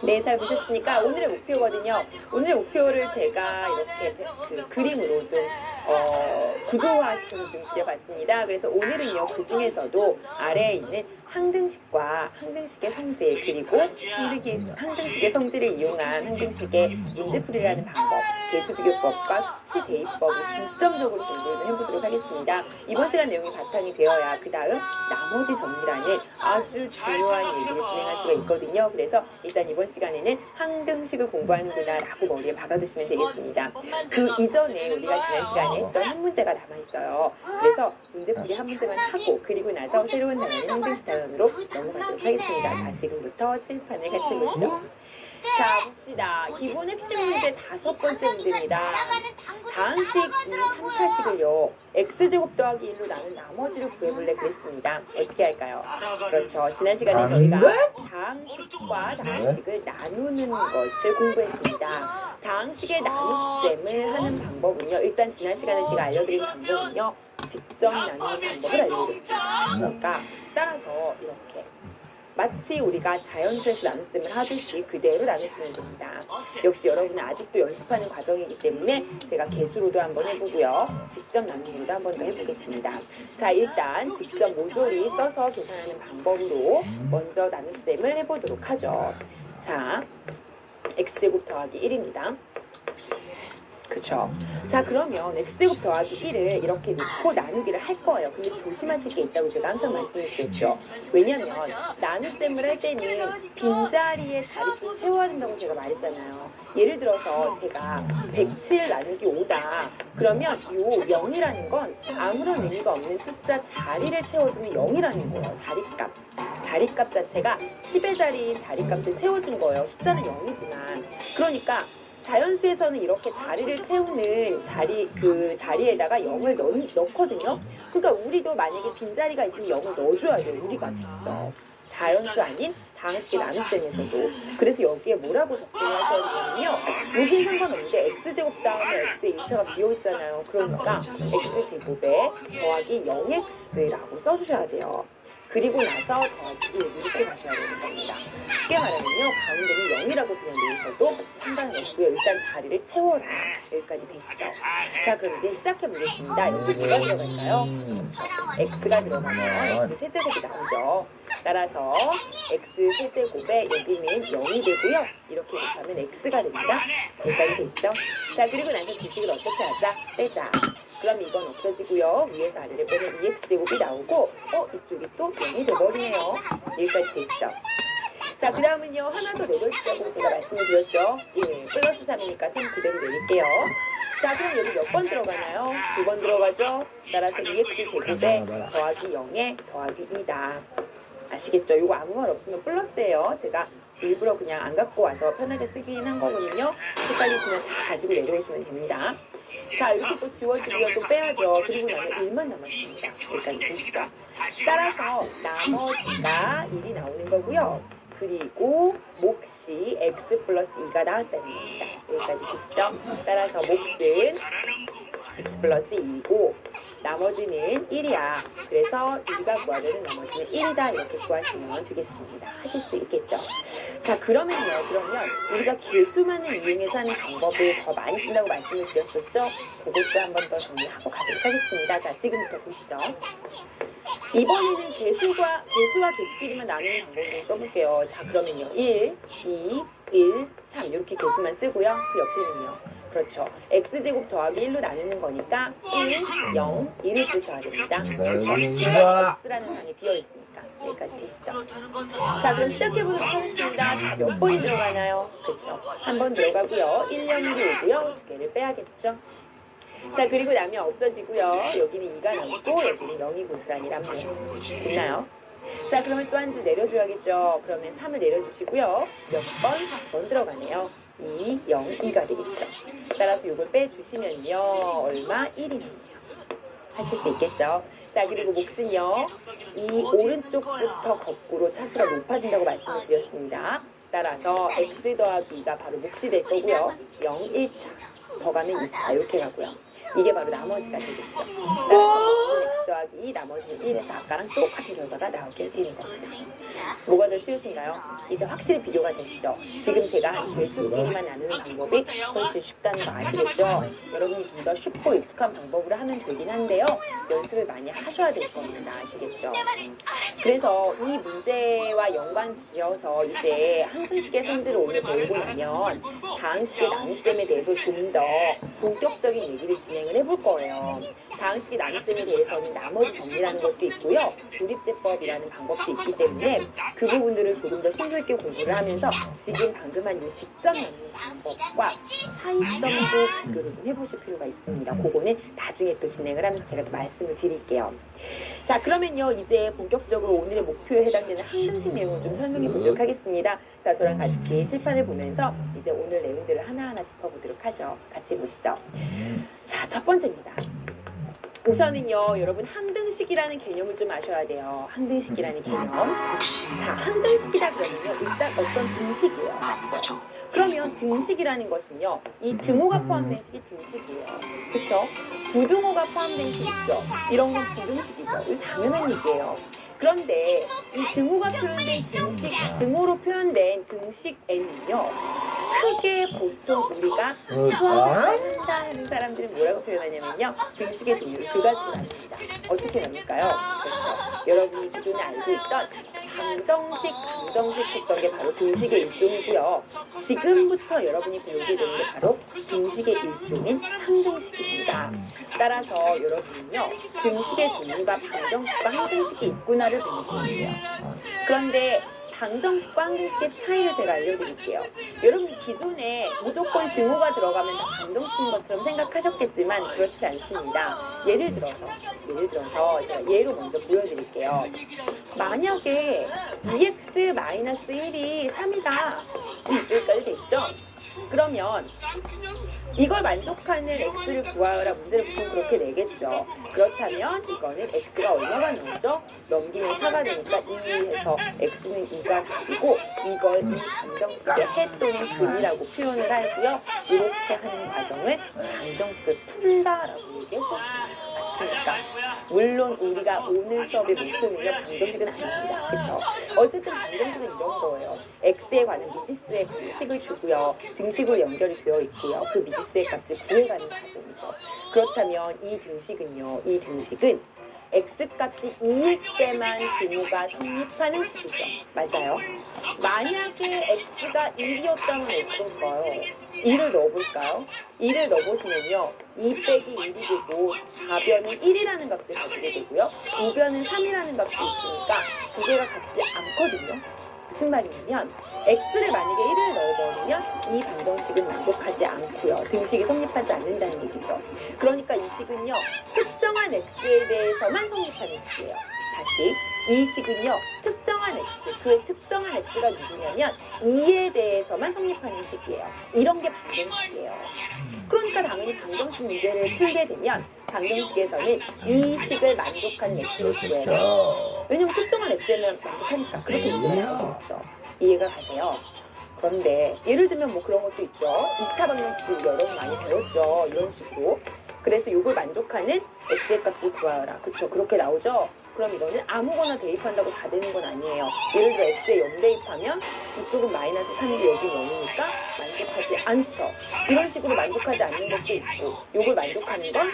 네, 잘 보셨으니까 오늘의 목표거든요. 오늘의 목표를 제가 이렇게 그 그림으로 좀 구조화시켜서 좀 그려봤습니다. 그래서 오늘은요, 그 중에서도 아래에 있는 항등식과 항등식의 성질, 그리고 항등식의 성질을 이용한 항등식의 문제풀이라는 방법, 계수비교법과 수치 대입법을 중점적으로 공부를 해보도록 하겠습니다. 이번 시간 내용이 바탕이 되어야 그 다음 나머지 정리라는 아주 중요한 얘기를 진행할 수가 있거든요. 그래서 일단 이번 시간에는 항등식을 공부하는구나 라고 머리에 박아두시면 되겠습니다. 그 이전에 우리가 지난 시간에 했던 한 문제가 남아있어요. 그래서 문제풀이 한 문제만 하고, 그리고 나서 새로운 단어는 항등식 단원으로 넘어가도록 하겠습니다. 자, 지금부터 칠판을 같이 보시죠. 자, 봅시다. 기본 핵심 문제 5번째 문제입니다. 다항식 3차식을요, x제곱 더하기 1로 나눈 나머지를 구해볼래 그랬습니다. 어떻게 할까요? 그렇죠. 지난 시간에 저희가 다항식과 다항식을 나누는 것을 공부했습니다. 다항식의 나눗셈을 하는 방법은요, 일단 지난 시간에 제가 알려드린 방법은요, 직접 나누는 방법을 알려드렸습니다. 그러니까 따라서 이렇게 마치 우리가 자연수에서 나눗셈을 하듯이 그대로 나누시면 됩니다. 역시 여러분은 아직도 연습하는 과정이기 때문에 제가 개수로도 한번 해보고요, 직접 나누기로도 한번 더 해보겠습니다. 자, 일단 직접 모조리 써서 계산하는 방법으로 먼저 나눗셈을 해보도록 하죠. 자, x제곱 더하기 1입니다. 그쵸. 자, 그러면 x제곱 더하기 1을 이렇게 놓고 나누기를 할 거예요. 근데 조심하실 게 있다고 제가 항상 말씀드렸죠. 왜냐면 나눗셈을 할 때는 빈자리에 자리수 채워야 된다고 제가 말했잖아요. 예를 들어서 제가 107 나누기 5다. 그러면 요 0이라는 건 아무런 의미가 없는 숫자 자리를 채워주면 0이라는 거예요. 자리값. 자리값 자체가 10의 자리인 자리값을 채워준 거예요. 숫자는 0이지만. 그러니까 자연수에서는 이렇게 자리를 채우는 자리에다가 0을 넣거든요. 그러니까 우리도 만약에 빈자리가 있으면 0을 넣어줘야 돼요. 우리가 직접. 자연수 아닌 다항식의 나눗셈에서도. 그래서 여기에 뭐라고 적용을 하셔야 되냐면요, 여긴 상관없는데 x제곱 다음에 x의 2차가 비어있잖아요. 그러니까 x제곱에 더하기 0x라고 써주셔야 돼요. 그리고 나서 더하기 1 이렇게 가셔야 되는 겁니다. 쉽게 말하면요, 가운데는 0이라고 그냥 놓으셔도 상관은 없고요. 일단 자리를 채워라. 여기까지 되시죠? 자, 그럼 이제 시작해 보겠습니다. 여기 뭐가 들어갈까요? x가 들어가면 x 세제곱이 나오죠. 따라서 x 세제곱에 여기는 0이 되고요. 이렇게 곱하면 x가 됩니다. 여기까지 되시죠? 자, 그리고 나서 규칙을 어떻게 하자? 빼자. 그럼 이건 없어지고요. 위에서 아래를 빼면 2x제곱이 나오고, 이쪽이 또 0이 돼버리네요. 여기까지 되시죠? 자, 그 다음은요, 하나 더 내려주자고 제가 말씀을 드렸죠. 예, 플러스 3이니까 3 그대로 내릴게요. 자, 그럼 여기 몇 번 들어가나요? 2번 들어가죠? 따라서 2x제곱에 더하기 0에 더하기 2다. 아시겠죠? 이거 아무 말 없으면 플러스예요. 제가 일부러 그냥 안 갖고 와서 편하게 쓰긴 한 거거든요. 헷갈리시면 다 가지고 내려오시면 됩니다. 자, 이렇게 또 지워주고요. 또 빼야죠. 그리고 나면 1만 남았습니다. 여기까지 되시죠? 따라서 나머지가 1이 나오는 거고요. 그리고 몫이 x 플러스 2가 나왔다는 겁니다. 여기까지 되시죠? 따라서 몫은 x 플러스 2이고 나머지는 1이야. 그래서 우리가 구하려는 나머지는 1이다. 이렇게 구하시면 되겠습니다. 하실 수 있겠죠? 자, 그러면 우리가 계수만을 이용해서 하는 방법을 더 많이 쓴다고 말씀을 드렸었죠? 그것도 한 번 더 정리하고 가도록 하겠습니다. 자, 지금부터 보시죠. 이번에는 개수와 개수끼리만 나누는 방법을 좀 써볼게요. 자, 그러면요. 1, 2, 1, 3 이렇게 개수만 쓰고요. 그 옆에는요. 그렇죠. x제곱 더하기 1로 나누는 거니까 1, 0, 1을 쓰셔야 됩니다. x라는 방이 비어있으니까 여기까지 되시죠. 자, 그럼 시작해보도록 하겠습니다. 자, 몇 번이 들어가나요? 그렇죠. 한 번 들어가고요. 1, 0이 오고요. 2개를 빼야겠죠. 자, 그리고 나면 없어지고요. 여기는 2가 남고 여기는 0이 고스란히랍네요. 됐나요? 자, 그러면 또 한 줄 내려줘야겠죠. 그러면 3을 내려주시고요. 몇 번? 4번 들어가네요. 2, 0, 2가 되겠죠. 따라서 이걸 빼주시면요. 얼마? 1이 나오네요. 하실 수 있겠죠. 자, 그리고 몫은요. 이 오른쪽부터 거꾸로 차수가 높아진다고 말씀을 드렸습니다. 따라서 x 더하기 2가 바로 몫이 될 거고요. 0, 1차. 더 가면 2차 이렇게 가고요. 이게 바로 나머지가 되겠죠. 따라서 x 더하기 2 나머지는 1에서 아까랑 똑같은 결과가 나오게 되는 겁니다. 뭐가 더 쉬우신가요? 이제 확실히 비교가 되시죠? 지금 제가 개수끼리만 나누는 방법이 훨씬 쉽다는 거 아시겠죠? 여러분이 좀 더 쉽고 익숙한 방법으로 하면 되긴 한데요. 연습을 많이 하셔야 될 겁니다. 아시겠죠? 그래서 이 문제와 연관지어서 이제 한글식의 성질을 오늘 배우고 나면 다항식의 나눗셈에 대해서 좀 더 본격적인 얘기를 진행을 해볼 거예요. 다항식의 나눗셈에 대해서는 나머지 정리라는 것도 있고요. 조립제법이라는 방법도 있기 때문에 그 부분들을 조금 더 심도 있게 공부를 하면서 지금 방금 한 이 직접 나누는 방법과 차이점도 비교를 좀 해보실 필요가 있습니다. 그거는 나중에 또 진행을 하면서 제가 또 말씀을 드릴게요. 자, 그러면요 이제 본격적으로 오늘의 목표에 해당되는 항등식 내용을 좀 설명해 보도록 하겠습니다. 자, 저랑 같이 칠판을 보면서 이제 오늘 내용들을 하나하나 짚어보도록 하죠. 같이 보시죠. 자, 첫 번째입니다. 우선은요 여러분 항등식이라는 개념을 좀 아셔야 돼요. 항등식이라는 개념. 자, 항등식이라 그러면요 일단 어떤 등식이에요. 맞죠? 그러면 등식이라는 것은요 이 등호가 포함된 식이 등식이에요. 그렇죠? 부등호가 포함된 식 있죠. 이런 건 부등식이죠. 이거 당연한 얘기예요. 그런데 이 등호가 표현된 등식, 등호로 표현된 등식에는요 크게 보통 우리가 수학한다 하는 사람들은 뭐라고 표현하냐면요 등식의 종류를 두 가지로 나눕니다. 어떻게 나눌까요? 그렇죠. 여러분이 기존에 알고 있던 강정식 했던 게 바로 등식의 일종이고요. 지금부터 여러분이 배우게 되는 게 바로 등식의 일종인 항등식입니다. 따라서 여러분은요 등식의 종류가 방정식과 항등식이 있구나를 배우시면 돼요. 그런데 방정식과 항등식의 차이를 제가 알려드릴게요. 여러분이 기존에 무조건 등호가 들어가면 다 방정식인 것처럼 생각하셨겠지만 그렇지 않습니다. 예를 들어서 제가 예로 먼저 보여드릴게요. 만약에 2x-1이 3이다 여기까지 됐죠? 그러면 이걸 만족하는 x를 구하라 문제를 보통 그렇게 내겠죠. 그렇다면 이거는 x가 얼마가 나오죠? 넘기면 4가 되니까 2에서 x는 2가 되고 이걸 이 방정식의 해 또는 근이라고 표현을 하고요. 이렇게 하는 과정을 방정식을 푼다라고 얘기했었습니다. 맞습니까? 물론 우리가 오늘 수업의 목표는요 방정식은 아닙니다. 그렇죠? 어쨌든 방정식은 이런 거예요. x에 관한 미지수의 식을 주고요. 등식으로 연결이 되어 있고요. 그 미지수의 값을 구해가는 과정이죠. 그렇다면 이 등식은 x값이 2일 때만 등호가 성립하는 식이죠. 맞아요? 만약에 x가 1이었다면 어떨까요? 2를 넣어볼까요? 2를 넣어보시면요. 2 빼기 1이 되고 4변은 1이라는 값을 가지게 되고요. 2변은 3이라는 값이 있으니까 두 개가 같지 않거든요. 무슨 말이냐면 x를 만약에 1을 넣어버리면 이 방정식은 만족하지 않고요. 등식이 성립하지 않는다는 얘기죠. 그러니까 이 식은요. 특정한 x에 대해서만 성립하는 식이에요. 다시 이 식은요. 특정한 x, 그의 특정한 x가 누구냐면 2에 대해서만 성립하는 식이에요. 이런 게 방정식이에요. 그러니까 당연히 방정식 문제를 풀게 되면 방정식에서는 이 식을 만족하는 x를 구해야 돼요. 왜냐면 특정한 x에만 만족하니까 그렇게 이해해야 되겠죠. 이해가 가세요? 그런데 예를 들면 뭐 그런 것도 있죠. 2차 방정식 여러분 많이 배웠죠. 이런 식으로. 그래서 이걸 만족하는 x의 값을 구하라. 그렇죠? 그렇게 나오죠? 그럼 이거는 아무거나 대입한다고 다 되는 건 아니에요. 예를 들어 x에 0 대입하면 이쪽은 마이너스 3인데 여기는 0이니까 만족하지 않죠. 이런 식으로 만족하지 않는 것도 있고 이걸 만족하는 건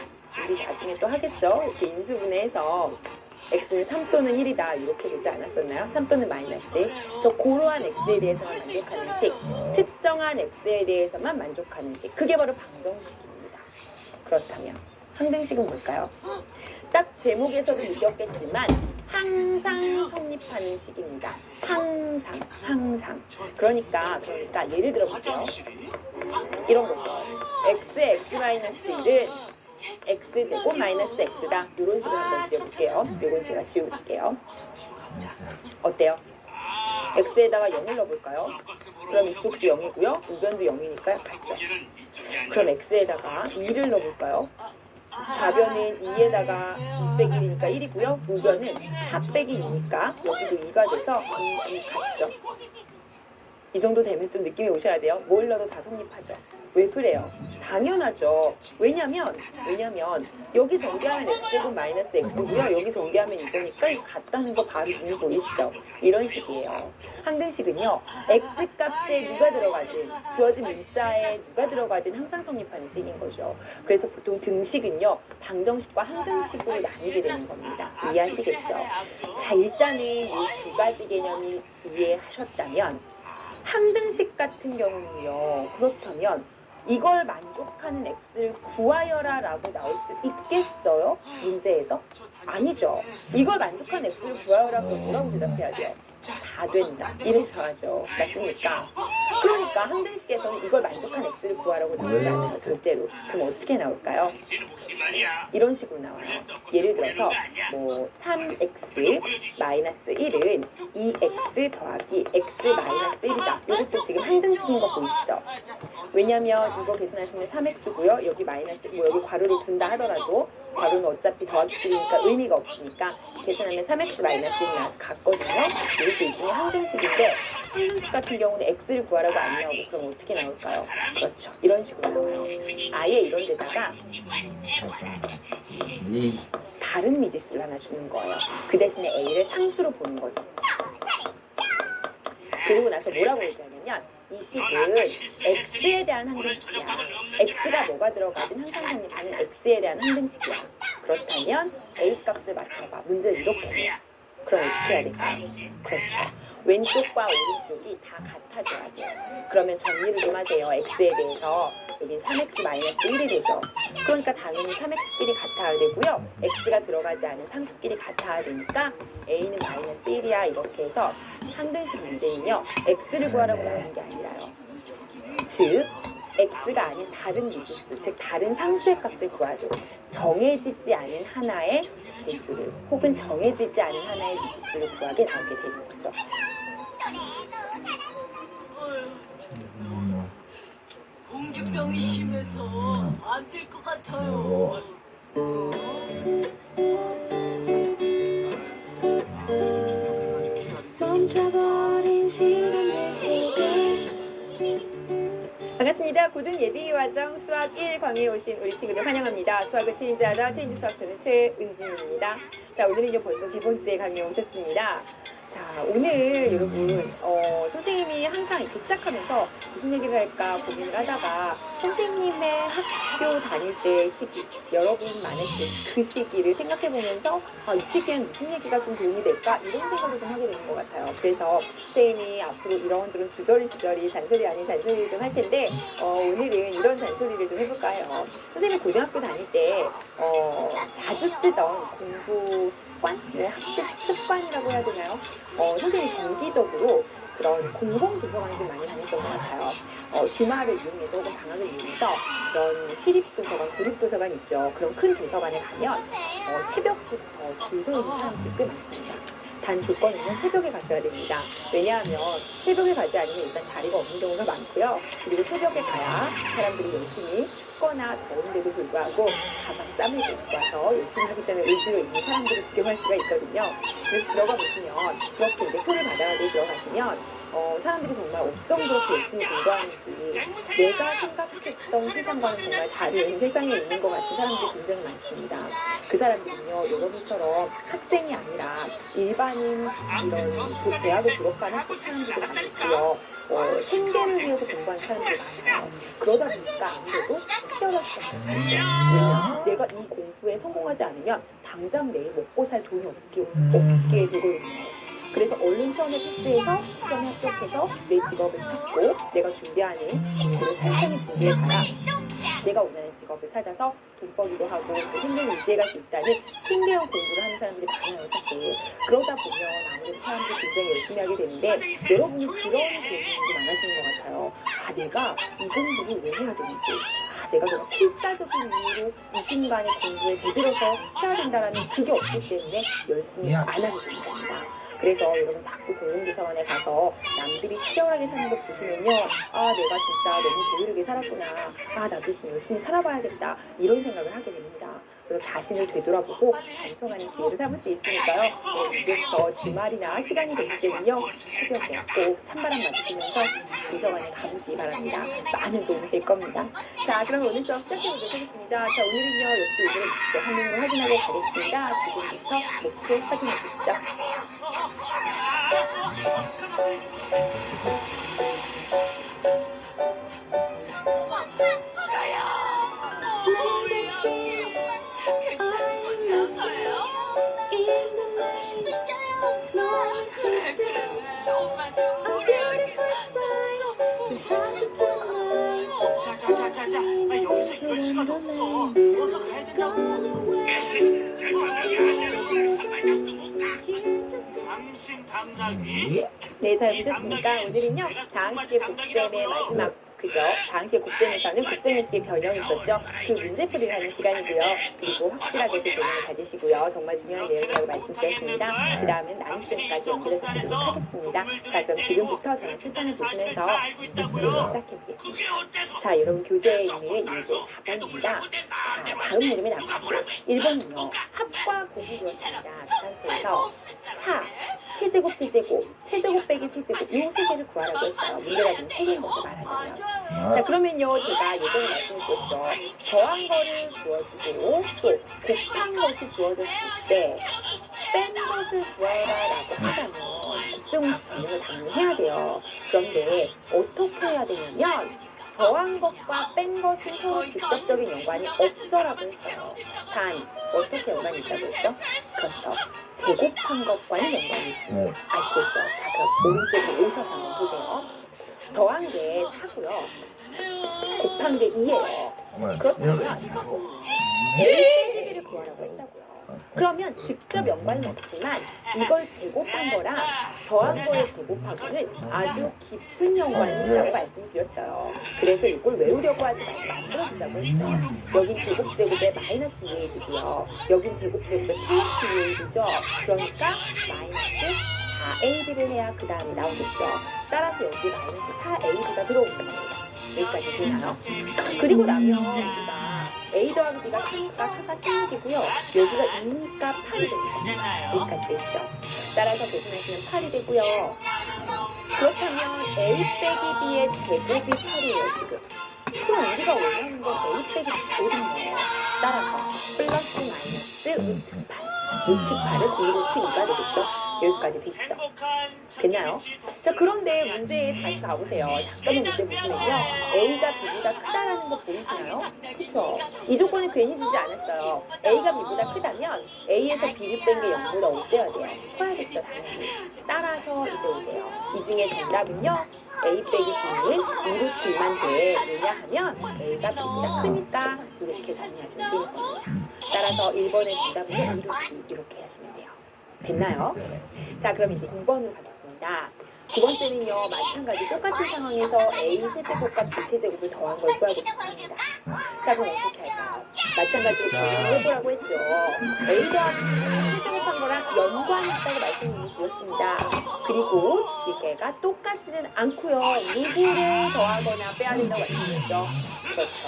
우리 나중에 또 하겠죠. 이렇게 인수분해해서 x는 3 또는 1이다 이렇게 되지 않았었나요? 3 또는 마이너스 1. 그래서 고러한 x에 대해서만 만족하는 식, 특정한 x에 대해서만 만족하는 식. 그게 바로 방정식입니다. 그렇다면 항등식은 뭘까요? 딱 제목에서도 느꼈겠지만 항상 성립하는 식입니다. 항상. 그러니까 예를 들어볼게요. 이런 거죠. x의 x-1은 x제곱 마이너스 x다. 이런 식으로 한번 지어볼게요. 이건 제가 지워볼게요. 어때요? x에다가 0을 넣어볼까요? 그럼 이쪽도 0이고요. 우변도 0이니까 같죠. 그럼 x에다가 2를 넣어볼까요? 4변은 2에다가 2 빼기 1이니까 1이고요. 우변은 4 빼기 2니까 여기도 2가 돼서 2 같죠. 이 정도 되면 좀 느낌이 오셔야 돼요. 뭘 넣어도 다 성립하죠. 왜 그래요? 당연하죠. 왜냐면 여기 전개하면 x제곱 마이너스 x고요. 여기 전개하면 이거니까 이거 같다는 거 바로 눈이 보이시죠? 이런 식이에요. 항등식은요. x값에 누가 들어가든 주어진 문자에 누가 들어가든 항상 성립하는 식인 거죠. 그래서 보통 등식은요. 방정식과 항등식으로 나뉘게 되는 겁니다. 이해하시겠죠? 자, 일단은 이 두 가지 개념이 이해하셨다면 항등식 같은 경우는요. 그렇다면 이걸 만족하는 x를 구하여라 라고 나올 수 있겠어요? 문제에서? 아니죠. 이걸 만족하는 x를 구하여라 그럼 뭐라고 대답해야 돼요? 다 된다. 이렇게 가죠. 맞습니까? 그러니까 항등식에서는 이걸 만족한 x를 구하라고 나오지 않아요. 절대로. 그럼 어떻게 나올까요? 이런 식으로 나와요. 예를 들어서 뭐 3x 마이너스 1은 2x 더하기 x 마이너스 1이다. 이것도 지금 항등식인 거 보이시죠? 왜냐면 이거 계산하시면 3x고요. 여기 마이너스 뭐 여기 괄호를 둔다 하더라도 괄호는 어차피 더하기끼리니까 의미가 없으니까 계산하면 3x 마이너스 1이 나와서 같거든요. 이렇게 일종의 항등식인데 항등식 같은 경우는 x를 구하라고 안 나오고 그럼 어떻게 나올까요? 그렇죠. 이런 식으로 나와요. 아예 이런 데다가 다른 미지수를 하나 주는 거예요. 그 대신에 a를 상수로 보는 거죠. 그리고 나서 뭐라고 얘기하냐면 이 식은 x에 대한 항등식이야. x가 뭐가 들어가든 항상 성립하는 x에 대한 항등식이야. 그렇다면 a 값을 맞춰봐. 문제를 이렇게 해요. 그럼 어떻게 해야 될까요? 그렇죠. 왼쪽과 오른쪽이 다 같아져야 돼요. 그러면 정리를 좀 하세요. x에 대해서 여긴 3x-1이 되죠. 그러니까 당연히 3x끼리 같아야 되고요. x가 들어가지 않은 상수끼리 같아야 되니까 a는 마이너스 1이야 이렇게 해서 항등식 문제는요. x를 구하라고 나오는 게 아니라요. 즉 x가 아닌 다른 미지수, 즉 다른 상수의 값을 구하죠. 정해지지 않은 하나의 개수를 혹은 정해지지 않은 하나의 미지수를 구하게 나오게 되는 거죠. 공주병이 심해서 안 될 것 같아요. 멈춰버린 시간들 속에 반갑습니다. 고등 예비과정 수학 1 강의에 오신 우리 친구들 환영합니다. 수학을 체인지하다 체인지 수학서는 최은진입니다. 자, 오늘은요 벌써 세 번째 강의에 오셨습니다. 자, 오늘 여러분 선생님이 항상 이렇게 시작하면서 무슨 얘기를 할까 고민을 하다가 선생님의 학교 다닐 때 시기, 여러분 많으신 그 시기를 생각해보면서 이 시기엔 무슨 얘기가 좀 도움이 될까 이런 생각을 좀 하게 되는 것 같아요. 그래서 선생님이 앞으로 이런저런 주저리 잔소리 아닌 잔소리를 좀 할 텐데 오늘은 이런 잔소리를 좀 해볼까 해요. 선생님이 고등학교 다닐 때 자주 쓰던 공부 습관? 네, 학습 습관이라고 해야 되나요? 선생님이 정기적으로 그런 공공 도서관을 좀 많이 다녔던 것 같아요. 주말을 이용해서 혹은 방학을 이용해서 그런 시립도서관, 구립도서관 있죠. 그런 큰 도서관에 가면 새벽부터 줄 서 있는 사람들이 꽤 많습니다. 단 조건은요, 새벽에 가셔야 됩니다. 왜냐하면 새벽에 가지 않으면 일단 자리가 없는 경우가 많고요. 그리고 새벽에 가야 사람들이 열심히 춥거나 더운데도 불구하고 가방 땀을 입고 와서 열심히 하기 때문에 의지로 있는 사람들을 구경할 수가 있거든요. 그래서 들어가 보시면 그렇게 이제 표를 받아가지고 들어가시면 사람들이 정말 옥성그렇게 열심히 공부하는지 내가 생각했던 세상과는 정말 다른 세상에 있는 것 같은 사람들이 굉장히 많습니다. 그 사람들은요, 여러분처럼 학생이 아니라 일반인 이런 대학을 졸업한 학교 사람들도 많고요. 생계를 위해서 공부하는 사람들이 많아요. 그러다 보니까 아무래도 치열할 수밖에 없어요. 내가 이 공부에 성공하지 않으면 당장 내일 먹고 살 돈이 없게 되거든요. 그래서 얼른 시험에 패스해서 시험에 합격해서 내 직업을 찾고 내가 준비하는 공부를 살짝이 준비해가야 내가 원하는 직업을 찾아서 돈벌이도 하고 또 힘든 의지에 갈 수 있다는 힘겨운 공부를 하는 사람들이 많아요, 사실. 그러다 보면 아무래도 사람들이 굉장히 열심히 하게 되는데 여러분이 그런 고민이 많아지는 것 같아요. 내가 이 공부를 왜 해야 되는지, 내가 정말 필사적인 이유로 이 순간에 공부에 대들어서 해야 된다는 그게 없기 때문에 열심히 안 하게 되는 겁니다. 그래서 여러분 자꾸 공공도서관에 가서 남들이 치열하게 사는 거 보시면요, 내가 진짜 너무 게으르게 살았구나, 나도 좀 열심히 살아봐야겠다 이런 생각을 하게 됩니다. 그래서 자신을 되돌아보고 반성하는 기회를 삼을 수 있으니까요. 네, 이제부터 주말이나 시간이 되실 때는요. 새벽에 꼭 찬바람 맞으시면서 도서관에 가보시기 바랍니다. 많은 도움이 될 겁니다. 자, 그럼 오늘 수업 시작해보도록 하겠습니다. 자, 오늘은요. 역시 오늘은 직접 한눈으로 확인하고 가겠습니다. 지금부터 목표 확인해 주시죠. 우리 형님 괜찮은 거냐서요? 진짜요 엄마. 그래 엄마도 우리 형님 자자자자자, 여기서 이럴 시간 없어. 어서 가야 된다고. 당신 당나귀? 네, 잘 보셨습니까? 오늘은요, 다항식의 곡셈의 마지막, 그죠? 다항식의 곡셈에서는 곡셈의식의 변형이 있었죠. 그 문제풀이를 하는 시간이고요. 그리고 확실하게 그 개념을 가지시고요. 정말 중요한 내용이라고 말씀드렸습니다. 그 다음은 나눗셈까지 연결해서 보도록 하겠습니다. 자, 그럼 지금부터 저는 출판을 보시면서 시작해보겠습니다. 자, 여러분 교재에 있는 문제 4번입니다. 자, 다음 물음에 나갑니다. 1번은요, 합과 곱이 되었습니다. 단서에서 4, 세제곱, 세제곱 빼기 세제곱, 이 세 개를 구하라고 했어요. 문제가 좀 3개인 것을 말하자면. 자, 그러면요, 제가 예전에 말씀드렸죠. 더한 거를 주어주고, 또 곱한 것이 주어졌을 때, 뺀 것을 구하라라고 하자면, 곱셈공식 변형을 당연히 해야 돼요. 그런데, 어떻게 해야 되냐면, 더한 것과 뺀 것은 서로 직접적인 연관이 없어라고 했어요. 단, 어떻게 연관이 있다고 했죠? 그렇죠. 제곱한 것과는 연관이 있습니다. 아시겠죠? 자, 그럼 오른쪽으로 오셔서 한번 보세요. 더한 게 4고요. 곱한 게 2예요. 그렇다면 A 빼기를 구하라고 했다고요. 그러면 직접 연관은 없지만 이걸 제곱한 거랑 더한 거에 제곱한 거는 아주 깊은 연관이 있다고 말씀드렸어요. 그래서 이걸 외우려고 하지 말고 만들어주자고 했어요. 여긴 제곱제곱에 마이너스 2AB고요. 여긴 제곱제곱에 플러스 2AB죠. 그러니까 마이너스 4AB를 해야 그 다음에 나오겠죠. 따라서 여기 마이너스 4AB가 들어오는 겁니다. 여기까지 되나요? 그리고 나면 우리가 A 더하기 B가 3이니까 4가 16이고요. 여기가 2니까 8이 됩니다. 여기까지 되시죠? 따라서 계산하시면 8이 되고요. 그렇다면 A 빼기 B의 제곱이 8이에요, 지금. 그럼 우리가 원하는 건 A 빼기 B거든요. 따라서 플러스 마이너스 루트 8. 루트 8은 2루트 2가 되겠죠? 여기까지 되시죠? 됐나요? 자, 그런데 문제에 다시 가보세요. 잠깐만 문제 보시면요. A가 B보다 크다라는 거 보이시나요? 그렇죠? 이 조건을 괜히 주지 않았어요. A가 B보다 크다면 A에서 B를 뺀 게 0보다 어때야 돼요? 커야겠죠, 당연히. 따라서 이제 오세요. 이 중에 정답은요. A 빼기 B는 2루트 2만 돼. 왜냐하면 A가 B보다 크니까 이렇게 정리하시면 되는 겁니다. 따라서 1번의 정답은 2루트 이렇게 하시면 돼요. 됐나요? 자, 그럼 이제 2번으로 가겠습니다. 두 번째는요, 마찬가지 똑같은 상황에서 A 세제곱과 B 세제곱을 더한 걸 구하고 싶습니다. 자, 그럼 어떻게 할까요? 마찬가지로 변형해보라고 했죠. A 더하기 B를 세제곱한 거랑 연관이 있다고 말씀드렸습니다. 그리고 이 개가 똑같지는 않고요. 누구를 더하거나 빼야 된다고 말씀드렸죠. 그렇죠.